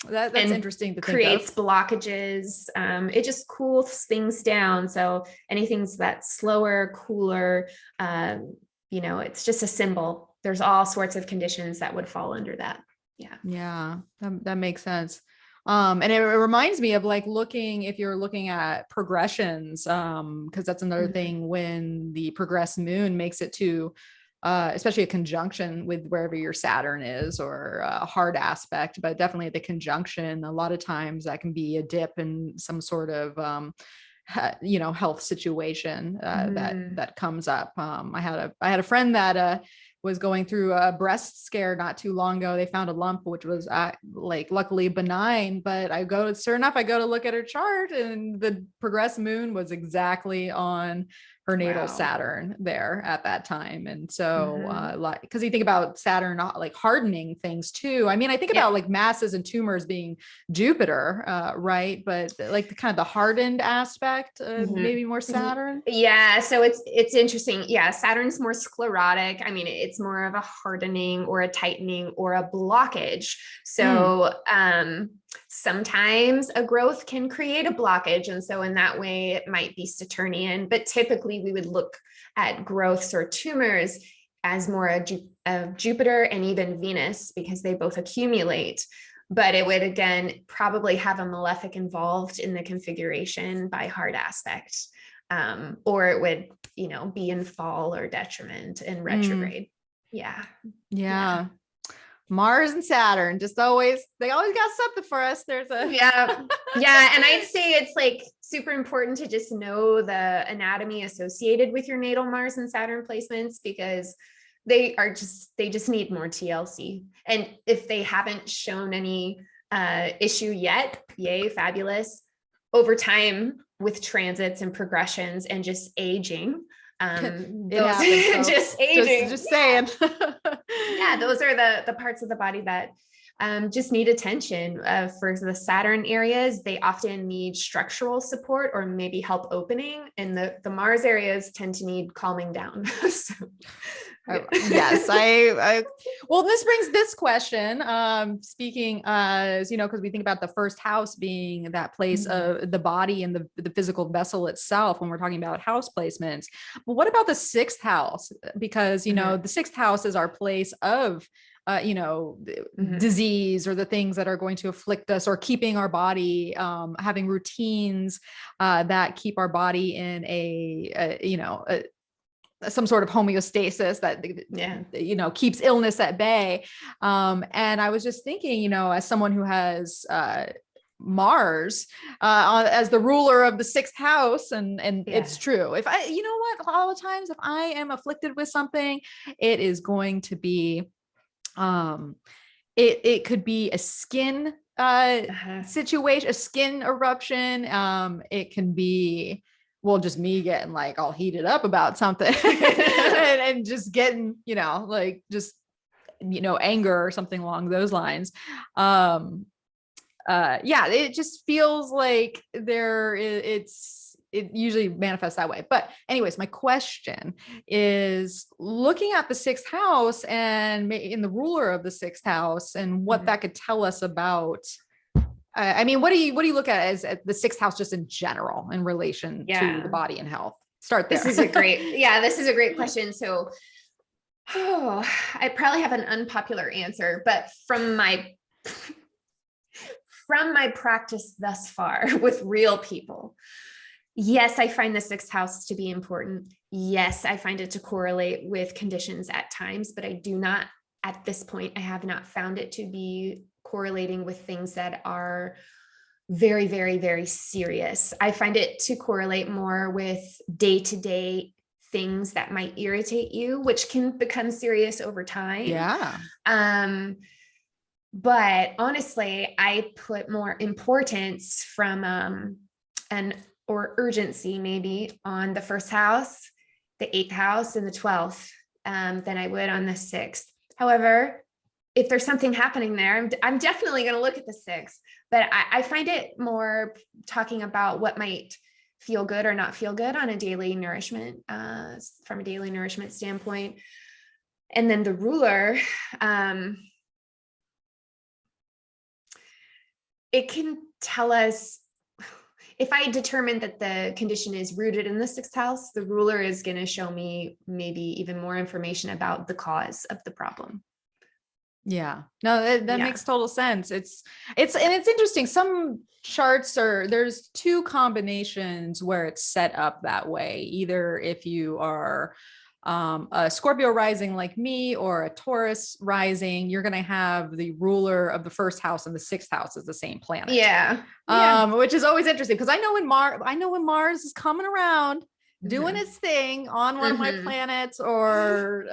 that's interesting to think creates blockages. It just cools things down. So anything's that's slower, cooler, it's just a symbol. There's all sorts of conditions that would fall under that. That makes sense. And it reminds me of like if you're looking at progressions, because that's another thing when the progressed moon makes it to, especially a conjunction with wherever your Saturn is or a hard aspect, but definitely the conjunction, a lot of times that can be a dip in some sort of, health situation, that comes up. I had a friend that, was going through a breast scare not too long ago. They found a lump, which was luckily benign, but sure enough, I go to look at her chart and the progressed moon was exactly on her natal Saturn there at that time. And so, because you think about Saturn, like hardening things too. I mean, I think about like masses and tumors being Jupiter, right? But like the kind of the hardened aspect, maybe more Saturn. Yeah. So it's interesting. Yeah. Saturn's more sclerotic. I mean, it's more of a hardening or a tightening or a blockage. So, sometimes a growth can create a blockage. And so in that way, it might be Saturnian, but typically we would look at growths or tumors as more of Jupiter and even Venus, because they both accumulate. But it would, again, probably have a malefic involved in the configuration by hard aspect. Or it would, be in fall or detriment and retrograde. Yeah. Mars and Saturn they always got something for us. There's a yeah. And I'd say it's like super important to just know the anatomy associated with your natal Mars and Saturn placements, because they just need more TLC. And if they haven't shown any issue yet, yay, fabulous. Over time with transits and progressions and just aging, it happens, just aging, just saying. Those are the parts of the body that just need attention. For the Saturn areas, they often need structural support or maybe help opening, and the Mars areas tend to need calming down. Yes, well, this brings this question, speaking as, because we think about the first house being that place of the body and the physical vessel itself when we're talking about house placements. But what about the sixth house? Because, the sixth house is our place of, disease, or the things that are going to afflict us, or keeping our body, having routines that keep our body in some sort of homeostasis that, keeps illness at bay. And I was just thinking, as someone who has Mars as the ruler of the sixth house, and it's true. If all the times, if I am afflicted with something, it is going to be, it could be a skin situation, a skin eruption. It can be, well, just me getting like all heated up about something and just getting, anger or something along those lines. It just feels like it usually manifests that way. But anyways, my question is looking at the sixth house and in the ruler of the sixth house, and what that could tell us about, what do you look at as the sixth house just in general in relation to the body and health? Start there. This is a great question. So, I probably have an unpopular answer, but from my practice thus far with real people, yes, I find the sixth house to be important. Yes, I find it to correlate with conditions at times, but I do not, at this point, I have not found it to be correlating with things that are very, very, very serious. I find it to correlate more with day-to-day things that might irritate you, which can become serious over time. Yeah. But honestly, I put more importance from or urgency maybe on the first house, the eighth house, and the 12th than I would on the sixth. However, if there's something happening there, I'm definitely going to look at the sixth, but I find it more talking about what might feel good or not feel good on a daily nourishment, from a daily nourishment standpoint. And then the ruler, it can tell us, if I determine that the condition is rooted in the sixth house, the ruler is going to show me maybe even more information about the cause of the problem. Yeah, no, that makes total sense. It's interesting. Some charts there's two combinations where it's set up that way. Either if you are a Scorpio rising like me, or a Taurus rising, you're going to have the ruler of the first house and the sixth house as the same planet. Which is always interesting, because I know when Mars is coming around, doing its thing on one of my planets, or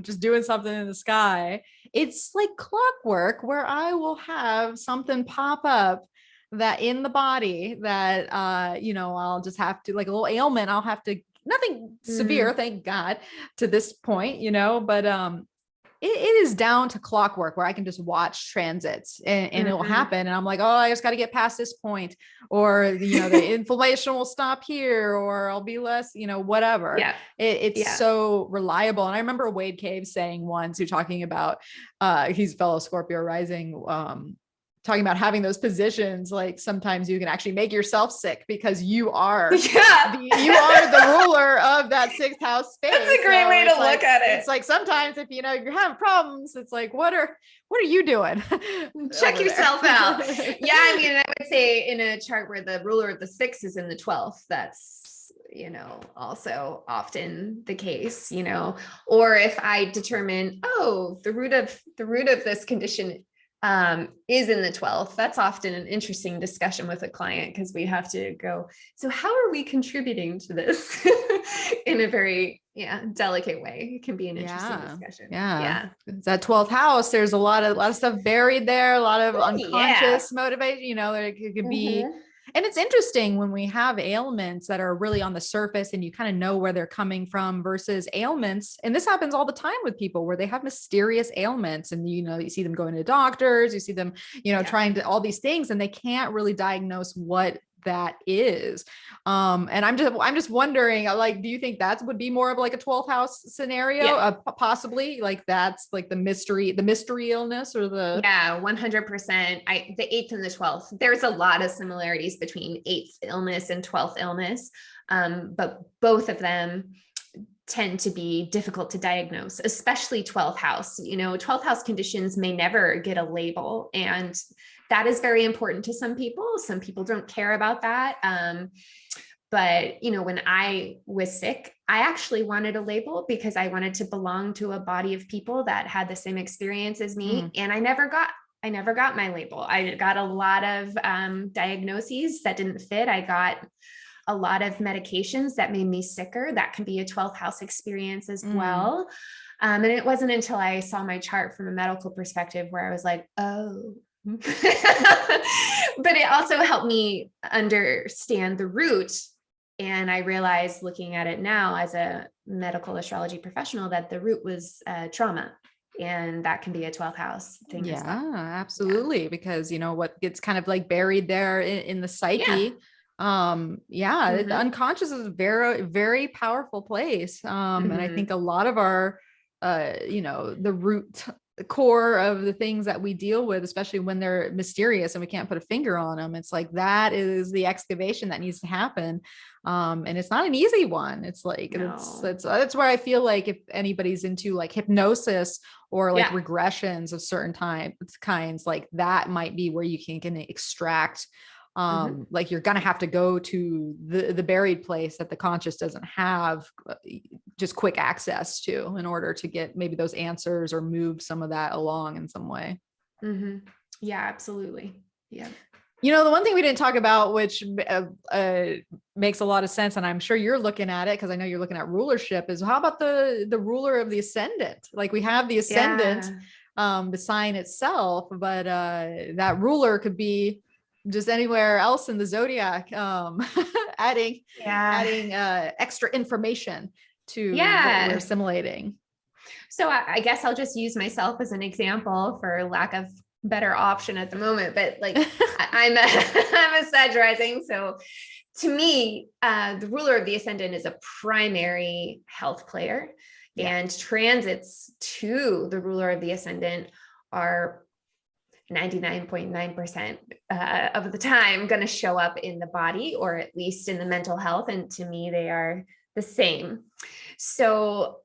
just doing something in the sky. It's like clockwork, where I will have something pop up that in the body that I'll just have to, like a little ailment, I'll have to, nothing severe, thank God, to this point, but it is down to clockwork, where I can just watch transits and it will happen. And I'm like, oh, I just got to get past this point, or, the inflammation will stop here, or I'll be less, whatever. Yeah. It's so reliable. And I remember Wade Cave saying once, talking about, he's fellow Scorpio rising, talking about having those positions, like sometimes you can actually make yourself sick because you are the ruler of that sixth house space. That's a great way to look at it. It's like sometimes if you're having problems, it's like, what are you doing? Check yourself out. Yeah, I would say in a chart where the ruler of the sixth is in the 12th, that's also often the case, or if I determine, oh, the root of this condition is in the 12th, that's often an interesting discussion with a client, because we have to go, so how are we contributing to this in a very delicate way? It can be an interesting discussion. Yeah. That 12th house, there's a lot of stuff buried there, a lot of unconscious motivation, it could be. And it's interesting when we have ailments that are really on the surface and you kind of know where they're coming from, versus ailments. And this happens all the time with people where they have mysterious ailments, and, you see them going to doctors, you see them, trying to all these things, and they can't really diagnose what that is. And I'm just wondering, like, do you think that would be more of like a 12th house scenario? Possibly, like, that's like the mystery illness, or the 100%. The 8th and the 12th, there's a lot of similarities between 8th illness and 12th illness. But both of them tend to be difficult to diagnose, especially 12th house. 12th house conditions may never get a label, and that is very important to some people. Some people don't care about that. But, when I was sick, I actually wanted a label because I wanted to belong to a body of people that had the same experience as me. And I never got my label. I got a lot of diagnoses that didn't fit. I got a lot of medications that made me sicker. That can be a 12th house experience as well. And it wasn't until I saw my chart from a medical perspective where I was like, oh. But it also helped me understand the root. And I realized, looking at it now as a medical astrology professional, that the root was trauma. And that can be a 12th house thing. Absolutely. Because, what gets kind of like buried there in the psyche. The unconscious is a very, very powerful place. And I think a lot of our, the root core of the things that we deal with, especially when they're mysterious and we can't put a finger on them, it's like, that is the excavation that needs to happen. And it's not an easy one. It's like, that's where I feel like if anybody's into like hypnosis or like regressions of certain kinds, like that might be where you can extract like, you're going to have to go to the buried place that the conscious doesn't have just quick access to, in order to get maybe those answers or move some of that along in some way. Yeah, absolutely. Yeah. The one thing we didn't talk about, which makes a lot of sense, and I'm sure you're looking at it because I know you're looking at rulership, is how about the ruler of the ascendant? Like, we have the ascendant, the sign itself, but that ruler could be just anywhere else in the zodiac, adding extra information to what we're assimilating. So I guess I'll just use myself as an example, for lack of better option at the moment, but like I'm a Sag rising. So to me, the ruler of the ascendant is a primary health player, and transits to the ruler of the ascendant are 99.9% of the time going to show up in the body, or at least in the mental health. And to me, they are the same. So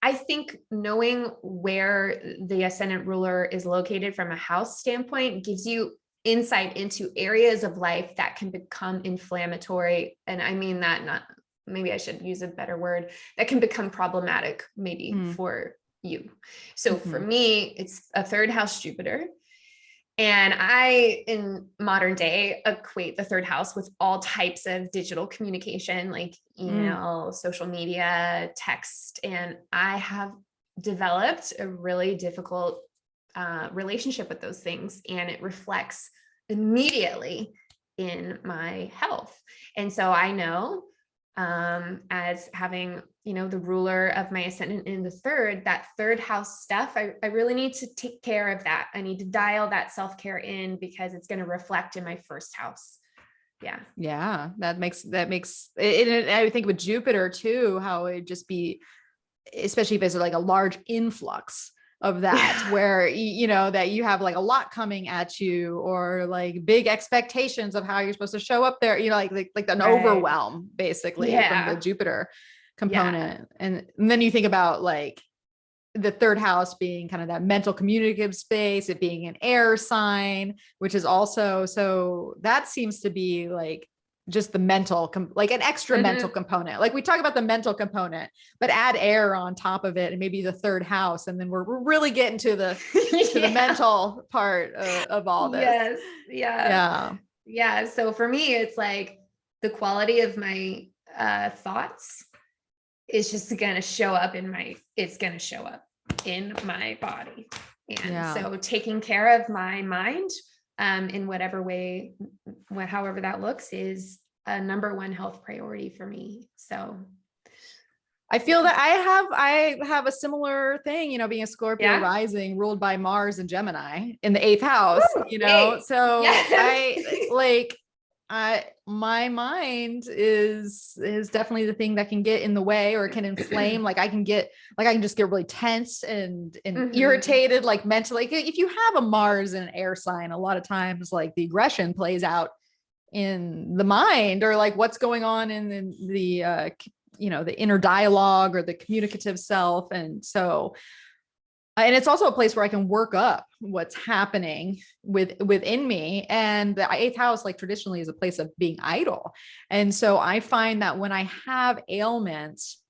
I think knowing where the ascendant ruler is located from a house standpoint gives you insight into areas of life that can become inflammatory. And I mean that, not, maybe I should use a better word, that can become problematic maybe for you. So for me, it's a 3rd house Jupiter. And I, in modern day, equate the 3rd house with all types of digital communication, like email, social media, text. And I have developed a really difficult relationship with those things. And it reflects immediately in my health. And so I know, as having, the ruler of my ascendant in the 3rd, that 3rd house stuff, I really need to take care of that. I need to dial that self-care in, because it's going to reflect in my 1st house. Yeah. That makes it. I think with Jupiter too, how it just be, especially if it's like a large influx of that, where, that you have like a lot coming at you, or like big expectations of how you're supposed to show up there, like an overwhelm basically from the Jupiter component. And then you think about like the 3rd house being kind of that mental communicative space, it being an air sign, which is also, so that seems to be like just the mental, like an extra mental component. Like we talk about the mental component, but add air on top of it and maybe the third house. And then we're really getting to the, to the mental part of all this. Yes. Yeah. Yeah. So for me, it's like the quality of my thoughts is just going to show up it's going to show up in my body. And so taking care of my mind in whatever way, however that looks, is a number one health priority for me. So I feel that I have a similar thing, being a Scorpio rising ruled by Mars and Gemini in the 8th house, so my mind is definitely the thing that can get in the way or can inflame. I can just get really tense and irritated, like mentally. If you have a Mars in an air sign, a lot of times like the aggression plays out in the mind, or like what's going on in the the inner dialogue or the communicative self. And so, and it's also a place where I can work up what's happening within me. And the 8th house, like traditionally, is a place of being idle. And so I find that when I have ailments,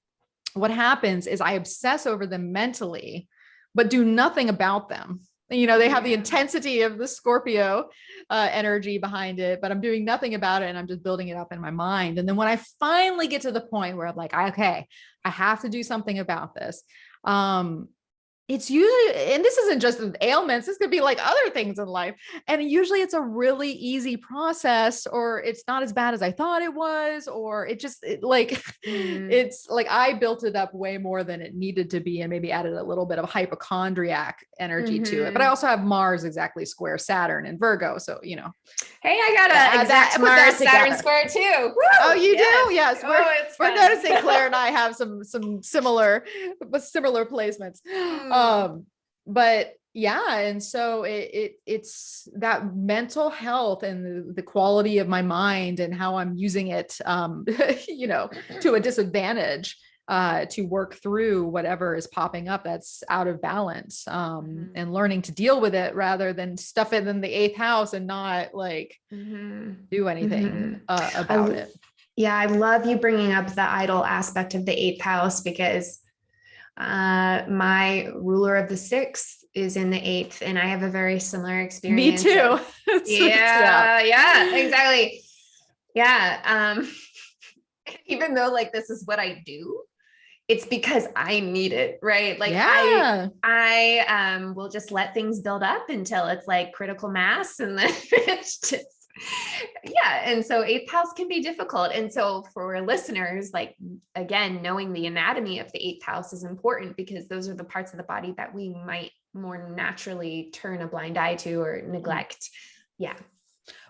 what happens is I obsess over them mentally, but do nothing about them. They have the intensity of the Scorpio energy behind it, but I'm doing nothing about it. And I'm just building it up in my mind. And then when I finally get to the point where I'm like, okay, I have to do something about this. It's usually, and this isn't just ailments, this could be like other things in life. And usually it's a really easy process, or it's not as bad as I thought it was, or it's like I built it up way more than it needed to be and maybe added a little bit of hypochondriac energy to it. But I also have Mars exactly square Saturn and Virgo. So, hey, I got an exact Mars Saturn square too. Woo! Oh, you do? Yes. We're noticing Claire and I have some similar placements. But yeah. And so it's that mental health and the quality of my mind and how I'm using it, to a disadvantage, to work through whatever is popping up that's out of balance, and learning to deal with it rather than stuff it in the 8th house and not do anything about it. Yeah. I love you bringing up the idle aspect of the 8th house, because my ruler of the 6th is in the 8th, and I have a very similar experience. Me too. Yeah, exactly. Yeah. Even though like this is what I do, it's because I need it, right? Like I will just let things build up until it's like critical mass, and then it's just and so 8th house can be difficult. And so for listeners, like, again, knowing the anatomy of the 8th house is important, because those are the parts of the body that we might more naturally turn a blind eye to or neglect. Yeah.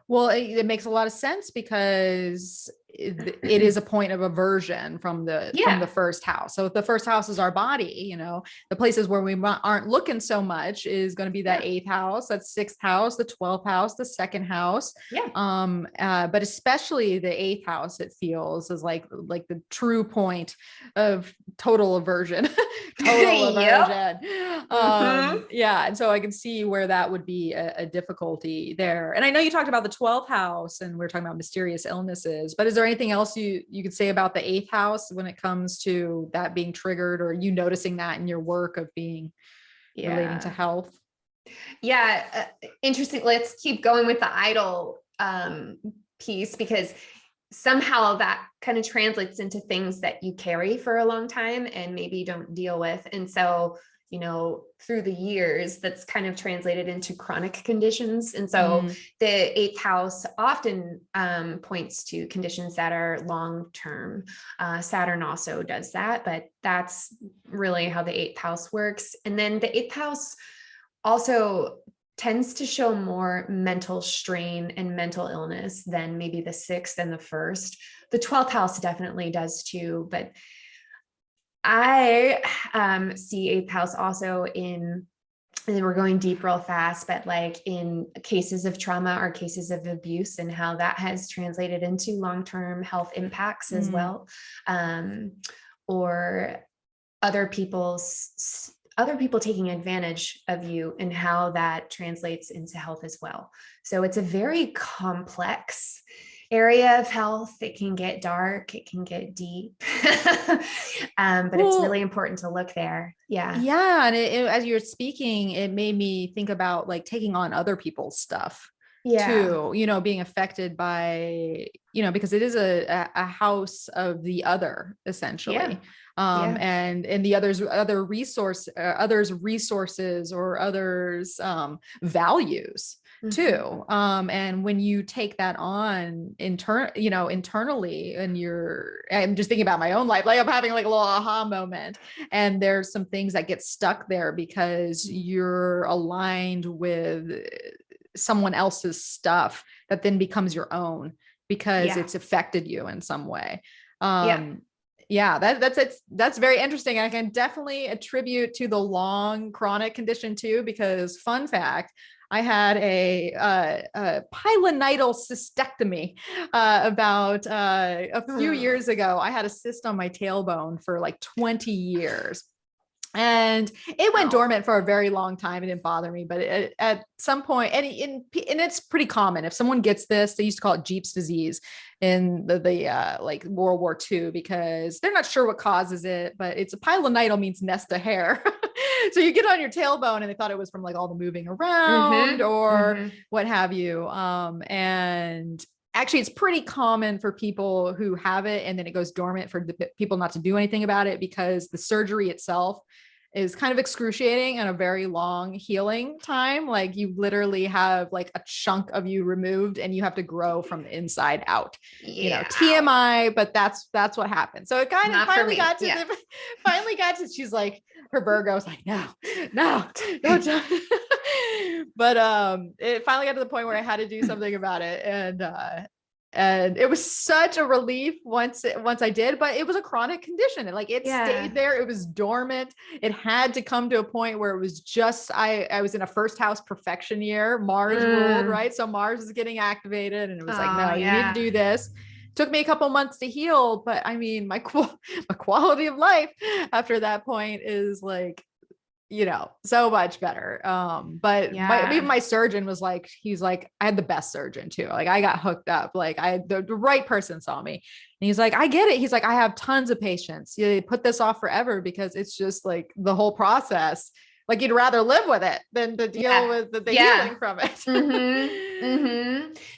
Well, it makes a lot of sense, because it is a point of aversion from the 1st house. So if the 1st house is our body, the places where we aren't looking so much is going to be that 8th house, that 6th house, the 12th house, the 2nd house. But especially the 8th house, it feels is like the true point of total aversion. And so I can see where that would be a difficulty there. And I know you talked about the 12th house, and we're talking about mysterious illnesses, but is there anything else you could say about the 8th house when it comes to that being triggered, or you noticing that in your work of being relating to health? Interesting. Let's keep going with the idle piece, because somehow that kind of translates into things that you carry for a long time and maybe don't deal with. And so, through the years, that's kind of translated into chronic conditions. And so the 8th house often points to conditions that are long-term. Saturn also does that, but that's really how the 8th house works. And then the 8th house also tends to show more mental strain and mental illness than maybe the 6th and the 1st. The 12th house definitely does too, but I see 8th house also and then we're going deep real fast, but like in cases of trauma or cases of abuse, and how that has translated into long-term health impacts as well, or other people taking advantage of you, and how that translates into health as well. So it's a very complex area of health. It can get dark, it can get deep. But it's really important to look there. Yeah. Yeah. And as you're speaking, it made me think about like taking on other people's stuff too, being affected by, because it is a house of the other essentially. And the others resources or others values too. And when you take that on internally, and I'm just thinking about my own life, like I'm having like a little aha moment, and there's some things that get stuck there because you're aligned with someone else's stuff that then becomes your own because it's affected you in some way. That's very interesting. I can definitely attribute to the long chronic condition too, because fun fact, I had a pilonidal cystectomy about a few years ago. I had a cyst on my tailbone for like 20 years. And it went dormant for a very long time. It didn't bother me, but at some point, and it's pretty common. If someone gets this, they used to call it Jeep's disease in the like World War II, because they're not sure what causes it, but it's a pilonidal, means nest of hair. So you get on your tailbone, and they thought it was from like all the moving around or what have you. And actually, it's pretty common for people who have it and then it goes dormant for the people not to do anything about it, because the surgery itself is kind of excruciating and a very long healing time. Like you literally have like a chunk of you removed and you have to grow from the inside out. TMI, but that's what happened. So it kind of finally got to she's like, her Virgo was like, no, don't. But it finally got to the point where I had to do something about it. And it was such a relief once I did, but it was a chronic condition. And like it stayed there. It was dormant. It had to come to a point where it was just, I was in a first house perfection year. Mars ruled, right? So Mars was getting activated, and it was like, no, you need to do this. Took me a couple months to heal, but I mean, my quality of life after that point is like, so much better. But even my surgeon was like, he's like, I had the best surgeon too. Like I got hooked up, like the right person saw me, and he's like, I get it. He's like, I have tons of patients. You put this off forever because it's just like the whole process. Like you'd rather live with it than to deal with the healing from it.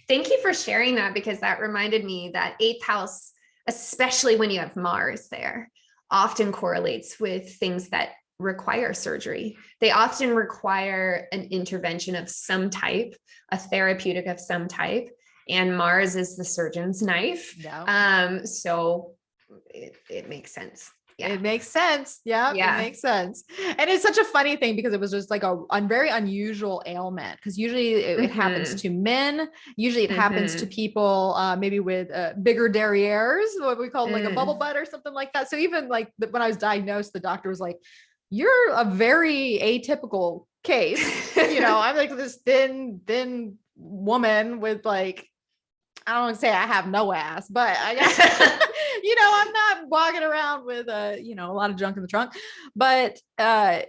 Thank you for sharing that, because that reminded me that 8th house, especially when you have Mars there, often correlates with things that require surgery. They often require an intervention of some type, a therapeutic of some type, and Mars is the surgeon's knife. So it makes sense. It makes sense. It makes sense. And it's such a funny thing because it was just like a very unusual ailment, because usually it happens to men. Usually it happens to people maybe with bigger derrieres, what we call like a bubble butt or something like that. So even like when I was diagnosed, the doctor was like, you're a very atypical case. I'm like this thin woman with like, I don't want to say I have no ass, but I guess, I'm not walking around with a lot of junk in the trunk, but, and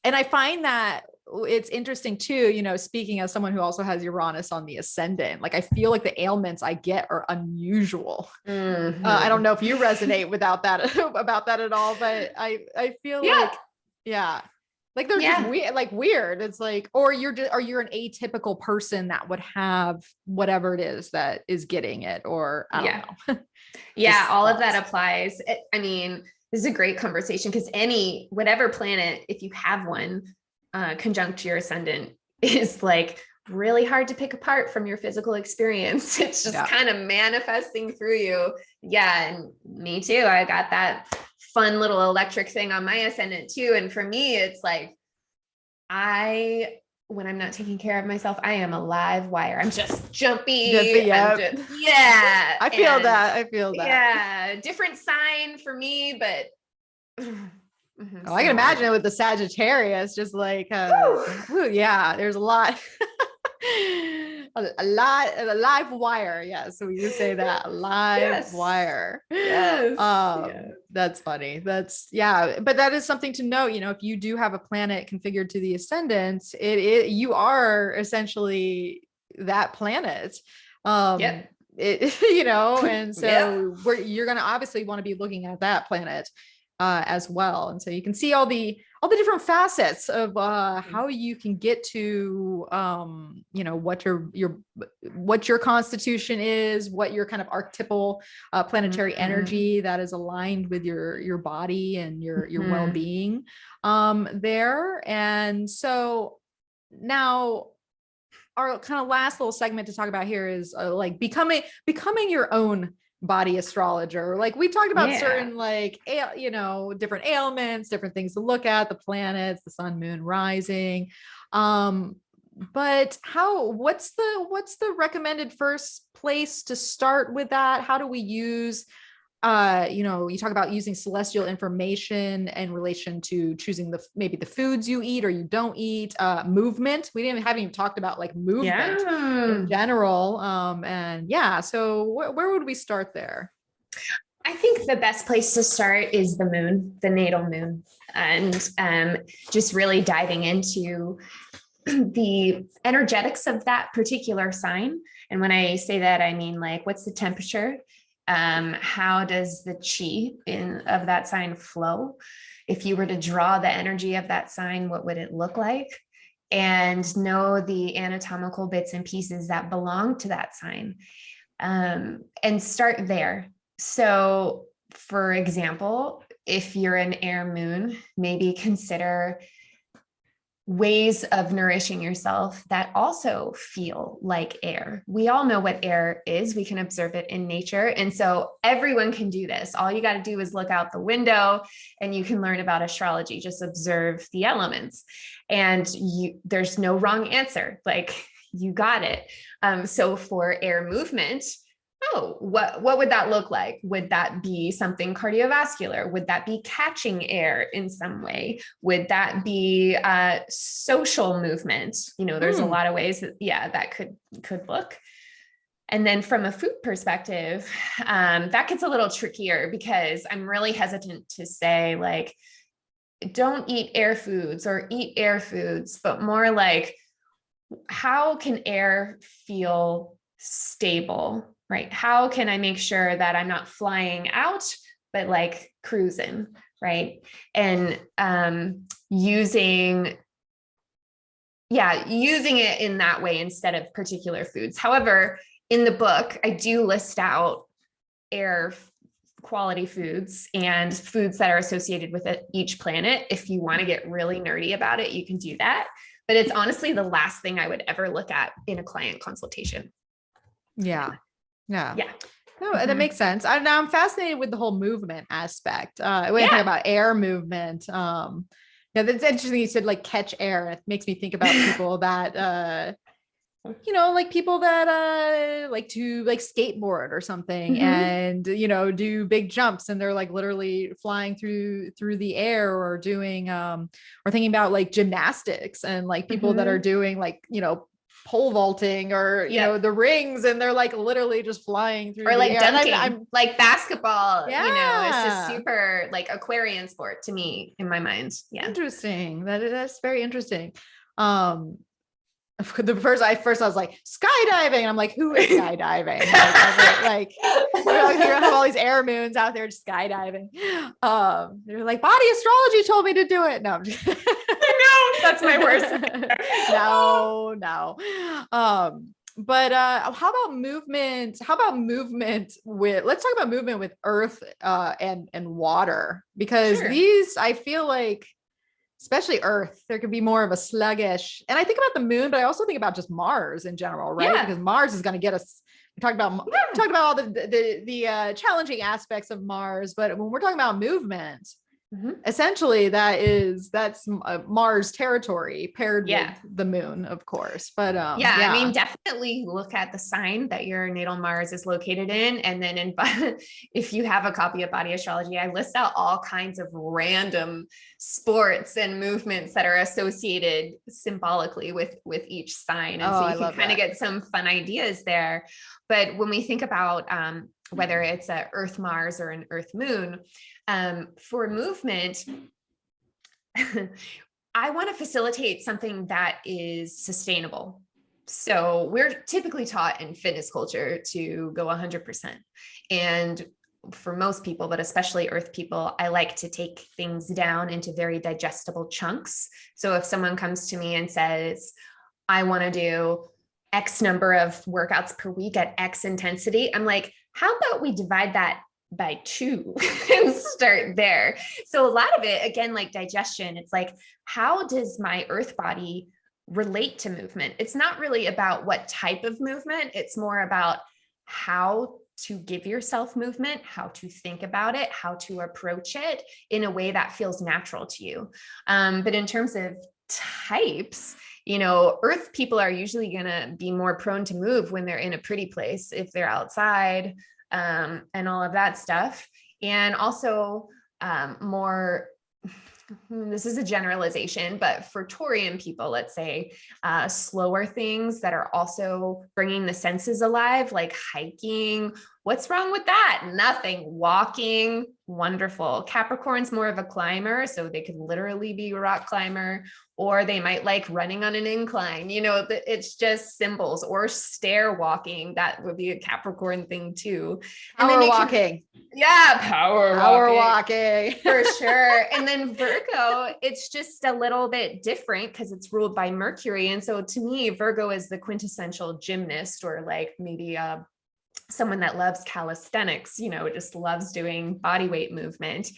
I find that it's interesting too, speaking as someone who also has Uranus on the ascendant, like I feel like the ailments I get are unusual. I don't know if you resonate about that at all, but I feel like they're just weird. It's like, or you're an atypical person that would have whatever it is that is getting it, or I don't know. All of that applies. I mean, this is a great conversation, because whatever planet, if you have one conjunct your ascendant, is like really hard to pick apart from your physical experience. It's just kind of manifesting through you. And me too. I got that fun little electric thing on my ascendant too. And for me, it's like, when I'm not taking care of myself, I am a live wire. I'm just jumpy. I feel that. Yeah. Different sign for me, but I can imagine it with the Sagittarius, just like, there's a lot. a live wire. Yes. So we just say that, live wire. That's funny. But that is something to note, if you do have a planet configured to the ascendant, you are essentially that planet. and so you're going to obviously want to be looking at that planet as well. And so you can see all the different facets of how you can get to, what your constitution is, what your kind of archetypal planetary energy that is aligned with your body and your well-being there. And so now our kind of last little segment to talk about here is like becoming your own body astrologer. Like we talked about certain different ailments, different things to look at, the planets, the sun, moon, rising. But what's the recommended first place to start with that? How do we use you talk about using celestial information in relation to choosing maybe the foods you eat or you don't eat, movement. We haven't even talked about like movement in general. So where would we start there? I think the best place to start is the moon, the natal moon, and just really diving into the energetics of that particular sign. And when I say that, I mean like, what's the temperature? How does the chi of that sign flow? If you were to draw the energy of that sign, what would it look like? And know the anatomical bits and pieces that belong to that sign, and start there. So, for example, if you're an air moon, maybe consider ways of nourishing yourself that also feel like air. We all know what air is. We can observe it in nature. And so everyone can do this. All you got to do is look out the window and you can learn about astrology. Just observe the elements and there's no wrong answer. Like you got it. So for air movement, what would that look like? Would that be something cardiovascular? Would that be catching air in some way? Would that be social movement? There's a lot of ways that could look. And then from a food perspective, that gets a little trickier because I'm really hesitant to say like, don't eat air foods or eat air foods, but more like, how can air feel stable? Right? How can I make sure that I'm not flying out, but like cruising, right? And using it in that way instead of particular foods. However, in the book, I do list out air quality foods and foods that are associated with each planet. If you want to get really nerdy about it, you can do that. But it's honestly the last thing I would ever look at in a client consultation. Yeah. No, that makes sense. I'm fascinated with the whole movement aspect. When I think about air movement, that's interesting. You said like catch air. It makes me think about people that, like people that like to like skateboard or something and, do big jumps and they're like literally flying through the air or doing, or thinking about like gymnastics and like people that are doing like, pole vaulting or the rings and they're like literally just flying through or like the air. dunking, I'm like basketball. It's a super like Aquarian sport to me in my mind. Interesting. That's very interesting. First I was like skydiving and I'm like, who is skydiving? You have all these air moons out there just skydiving. They're like, body astrology told me to do it. No, I'm just I know, that's my worst. No. But how about movement? Let's talk about movement with earth and water, because these, I feel like, especially earth, there could be more of a sluggish, and I think about the moon, but I also think about just Mars in general, right? Because Mars is going to get us. We talked about all the challenging aspects of Mars, but when we're talking about movement, essentially that's Mars territory paired with the moon, of course. But I mean, definitely look at the sign that your natal Mars is located in, and then if you have a copy of Body Astrology, I list out all kinds of random sports and movements that are associated symbolically with each sign, and so you can kind of get some fun ideas there. But when we think about whether it's an Earth Mars or an Earth Moon, for movement, I want to facilitate something that is sustainable. So we're typically taught in fitness culture to go 100%. And for most people, but especially earth people, I like to take things down into very digestible chunks. So if someone comes to me and says, I want to do X number of workouts per week at X intensity, I'm like, how about we divide that by 2 and start there? So a lot of it, again, like digestion, it's like, how does my earth body relate to movement? It's not really about what type of movement. It's more about how to give yourself movement, how to think about it, how to approach it in a way that feels natural to you. But in terms of types, earth people are usually going to be more prone to move when they're in a pretty place, if they're outside, and all of that stuff. And also more, this is a generalization, but for Taurian people, let's say, slower things that are also bringing the senses alive, like hiking. What's wrong with that? Nothing. Walking, wonderful. Capricorn's more of a climber, so they could literally be a rock climber, or they might like running on an incline. It's just symbols. Or stair walking. That would be a Capricorn thing too. And Power walking. Power walking. For sure. And then Virgo, it's just a little bit different because it's ruled by Mercury. And so to me, Virgo is the quintessential gymnast, or like maybe someone that loves calisthenics, just loves doing body weight movement.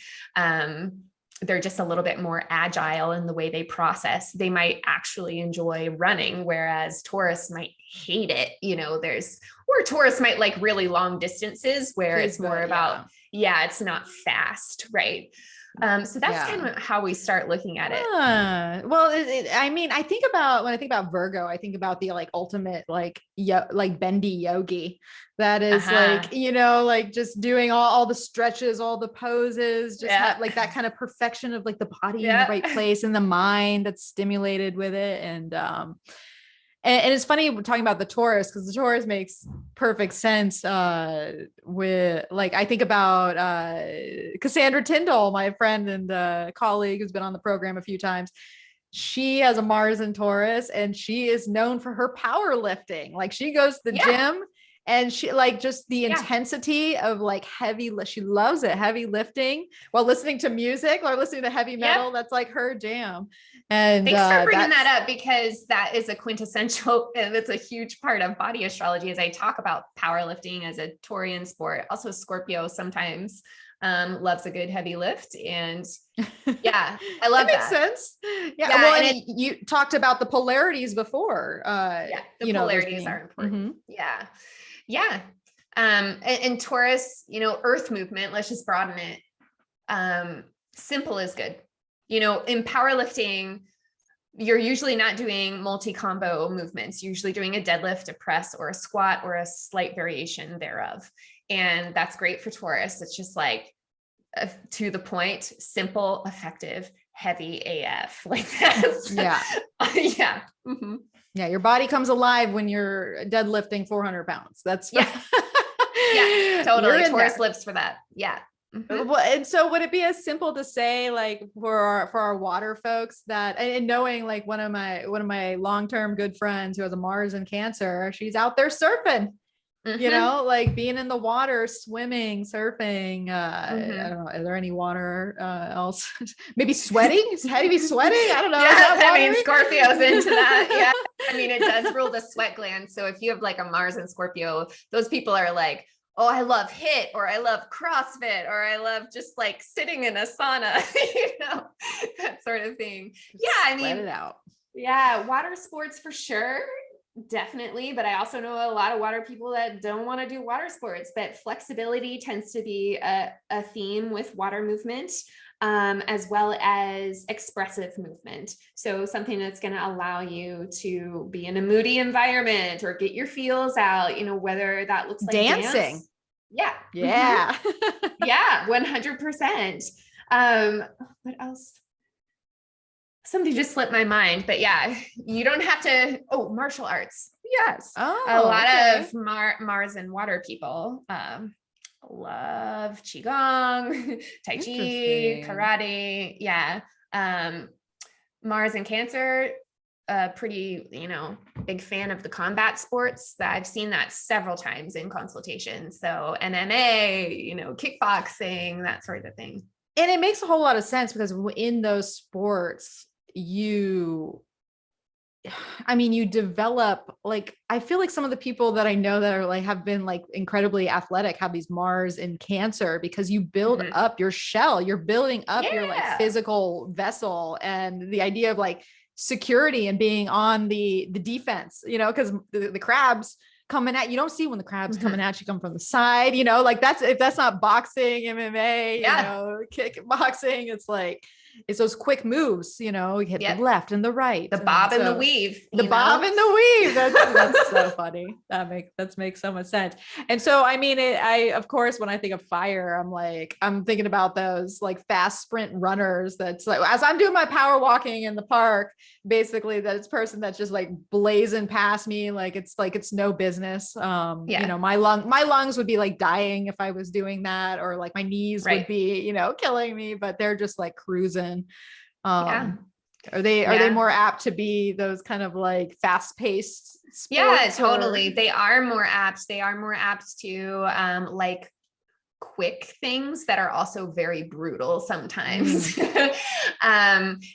They're just a little bit more agile in the way they process. They might actually enjoy running, whereas Taurus might hate it. Or Taurus might like really long distances where it's more about, it's not fast. Right. So that's kind of how we start looking at it. Well, I think about, when I think about Virgo, I think about the like ultimate, like bendy yogi that is like just doing all the stretches, all the poses, just have, like that kind of perfection of like the body in the right place and the mind that's stimulated with it. And it's funny we're talking about the Taurus, because the Taurus makes perfect sense with, like, I think about Cassandra Tyndall, my friend and colleague who's been on the program a few times. She has a Mars in Taurus, and she is known for her powerlifting. Like, she goes to the gym, and she like just the intensity of like she loves it, heavy lifting while listening to music or listening to heavy metal. That's like her jam. And thanks for bringing that up, because that is a quintessential, and it's a huge part of body astrology, as I talk about powerlifting as a Taurian sport. Also Scorpio sometimes loves a good heavy lift. And I love that. Makes sense. Well, and you talked about the polarities before. The polarities are important. And Taurus, earth movement, let's just broaden it. Simple is good. In powerlifting, you're usually not doing multi-combo movements. You're usually doing a deadlift, a press, or a squat, or a slight variation thereof. And that's great for Taurus. It's just like to the point, simple, effective, heavy AF. Like that. Your body comes alive when you're deadlifting 400 pounds. That's totally. Taurus lives for that. Well, and so would it be as simple to say, like, for our water folks, that, and knowing like one of my long-term good friends who has a Mars in Cancer, she's out there surfing, like being in the water, swimming, surfing. I don't know. Is there any water else? Maybe sweating? Is heavy sweating? I don't know. Scorpio's into that. It does rule the sweat gland. So if you have like a Mars in Scorpio, those people are like, oh, I love HIIT, or I love CrossFit, or I love just like sitting in a sauna, that sort of thing. Let it out. Water sports for sure. Definitely. But I also know a lot of water people that don't want to do water sports, but flexibility tends to be a theme with water movement, as well as expressive movement. So something that's going to allow you to be in a moody environment or get your feels out, whether that looks like dancing. Dance. 100%. What else? Something just slipped my mind, but you don't have to. Oh, martial arts. Yes. A lot of Mars and water people love Qigong, Tai Chi, karate. Mars and Cancer, a pretty, big fan of the combat sports. That I've seen that several times in consultations. So MMA, kickboxing, that sort of thing. And it makes a whole lot of sense because in those sports, you develop, like, I feel like some of the people that I know that are like, have been like incredibly athletic, have these Mars in Cancer, because you build up your shell, you're building up your like physical vessel, and the idea of like security and being on the defense, because the crabs coming at you, don't see when the crabs coming at you come from the side, like if that's not boxing, MMA, kickboxing, it's like, it's those quick moves, you hit the left and the right, the bob and the weave, bob and the weave. That's so funny. That makes so much sense. And so, I of course, when I think of fire, I'm thinking about those like fast sprint runners. That's like, as I'm doing my power walking in the park, basically that's person that's just like blazing past me. Like it's no business. My lungs would be like dying if I was doing that, or like my knees would be, killing me, but they're just like cruising. Are they more apt to be those kind of like fast-paced sports? Yeah, totally. They are more apt to like quick things that are also very brutal sometimes.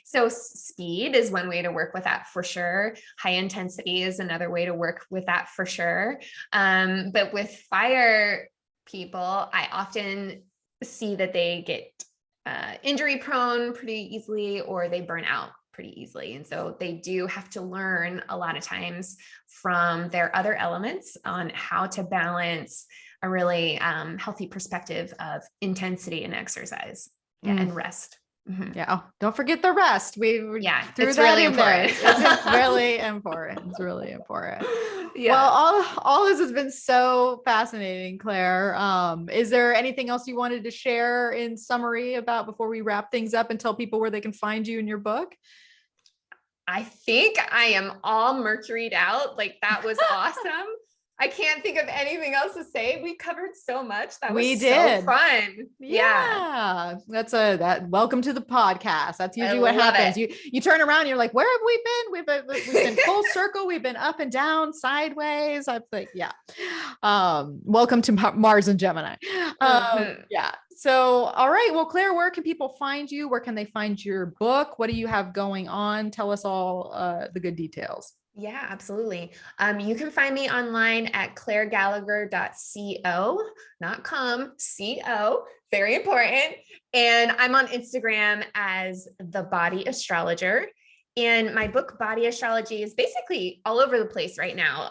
So speed is one way to work with that for sure. High intensity is another way to work with that for sure. But with fire people, I often see that they get injury prone pretty easily, or they burn out pretty easily. And so they do have to learn a lot of times from their other elements on how to balance a really healthy perspective of intensity and exercise and rest. Yeah. Oh, don't forget the rest. We threw it's that really in important. There. It's really important. It's really important. Yeah. Well, all this has been so fascinating, Claire. Is there anything else you wanted to share in summary about before we wrap things up and tell people where they can find you in your book? I think I am all Mercury'd out. Like, that was awesome. I can't think of anything else to say. We covered so much. That was so fun. Yeah. Welcome to the podcast. That's usually what happens. You turn around and you're like, where have we been? We've been full circle. We've been up and down, sideways. I think, welcome to Mars and Gemini. Yeah. So, all right. Well, Claire, where can people find you? Where can they find your book? What do you have going on? Tell us all the good details. Yeah, absolutely. You can find me online at clairegallagher.co, not com, co, very important. And I'm on Instagram as The Body Astrologer. And my book, Body Astrology, is basically all over the place right now.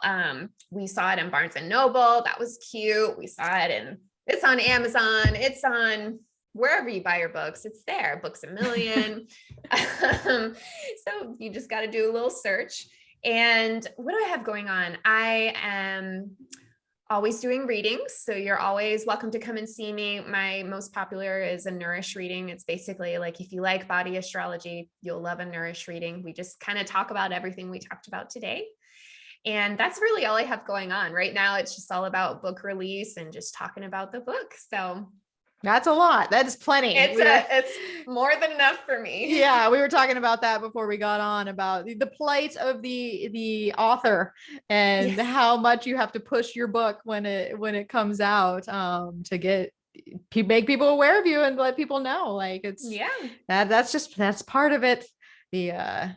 We saw it in Barnes and Noble. That was cute. We saw it it's on Amazon. It's on wherever you buy your books. It's there. Books A Million. So you just got to do a little search. And what do I have going on? I am always doing readings. So you're always welcome to come and see me. My most popular is a Nourish reading. It's basically like, if you like body astrology, you'll love a Nourish reading. We just kind of talk about everything we talked about today. And that's really all I have going on right now. It's just all about book release and just talking about the book. So that's a lot. That is plenty. It's more than enough for me. Yeah, we were talking about that before we got on, about the plight of the author and how much you have to push your book when it comes out to make people aware of you and let people know. Like, it's that's part of it. I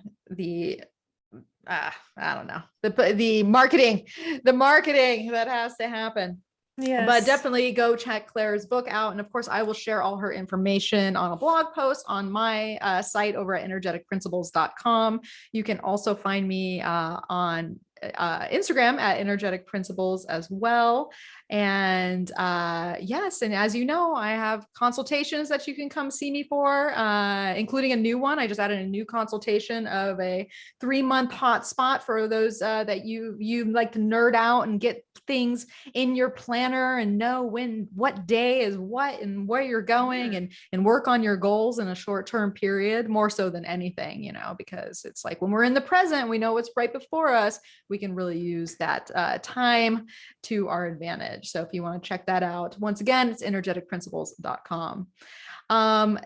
don't know, the marketing that has to happen. Yes. But definitely go check Claire's book out. And of course, I will share all her information on a blog post on my site over at energeticprinciples.com. You can also find me on Instagram at energetic principles as well. And yes, and as you know, I have consultations that you can come see me for, including a new one. I just added a new consultation of a 3-month hotspot for those that you like to nerd out and get things in your planner and know what day is what and where you're going, and work on your goals in a short-term period, more so than anything, because it's like when we're in the present, we know what's right before us. We can really use that time to our advantage. So if you want to check that out, once again, it's energeticprinciples.com.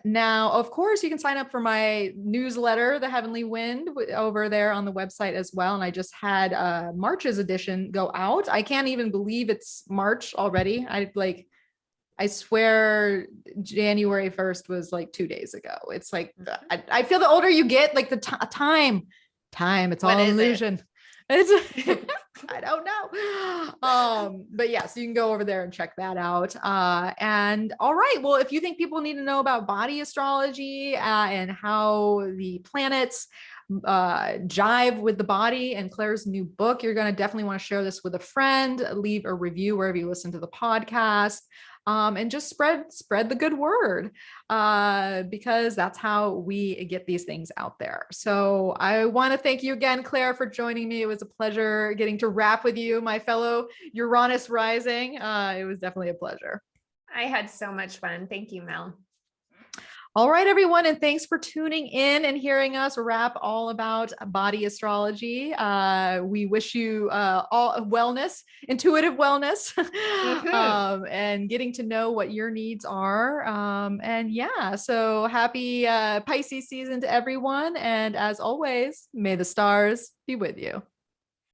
Now, of course, you can sign up for my newsletter, The Heavenly Wind, over there on the website as well. And I just had March's edition go out. I can't even believe it's March already. I swear January 1st was like 2 days ago. It's like, I feel the older you get, like the time, it's all an illusion. It's I don't know. But yeah, so you can go over there and check that out. And all right, well, if you think people need to know about body astrology and how the planets jive with the body and Claire's new book, you're going to definitely want to share this with a friend, leave a review wherever you listen to the podcast. And just spread the good word, because that's how we get these things out there. So I want to thank you again, Claire, for joining me. It was a pleasure getting to rap with you, my fellow Uranus rising. It was definitely a pleasure. I had so much fun. Thank you, Mel. All right, everyone. And thanks for tuning in and hearing us rap all about body astrology. We wish you all wellness, intuitive wellness, and getting to know what your needs are. And yeah, so happy Pisces season to everyone. And as always, may the stars be with you.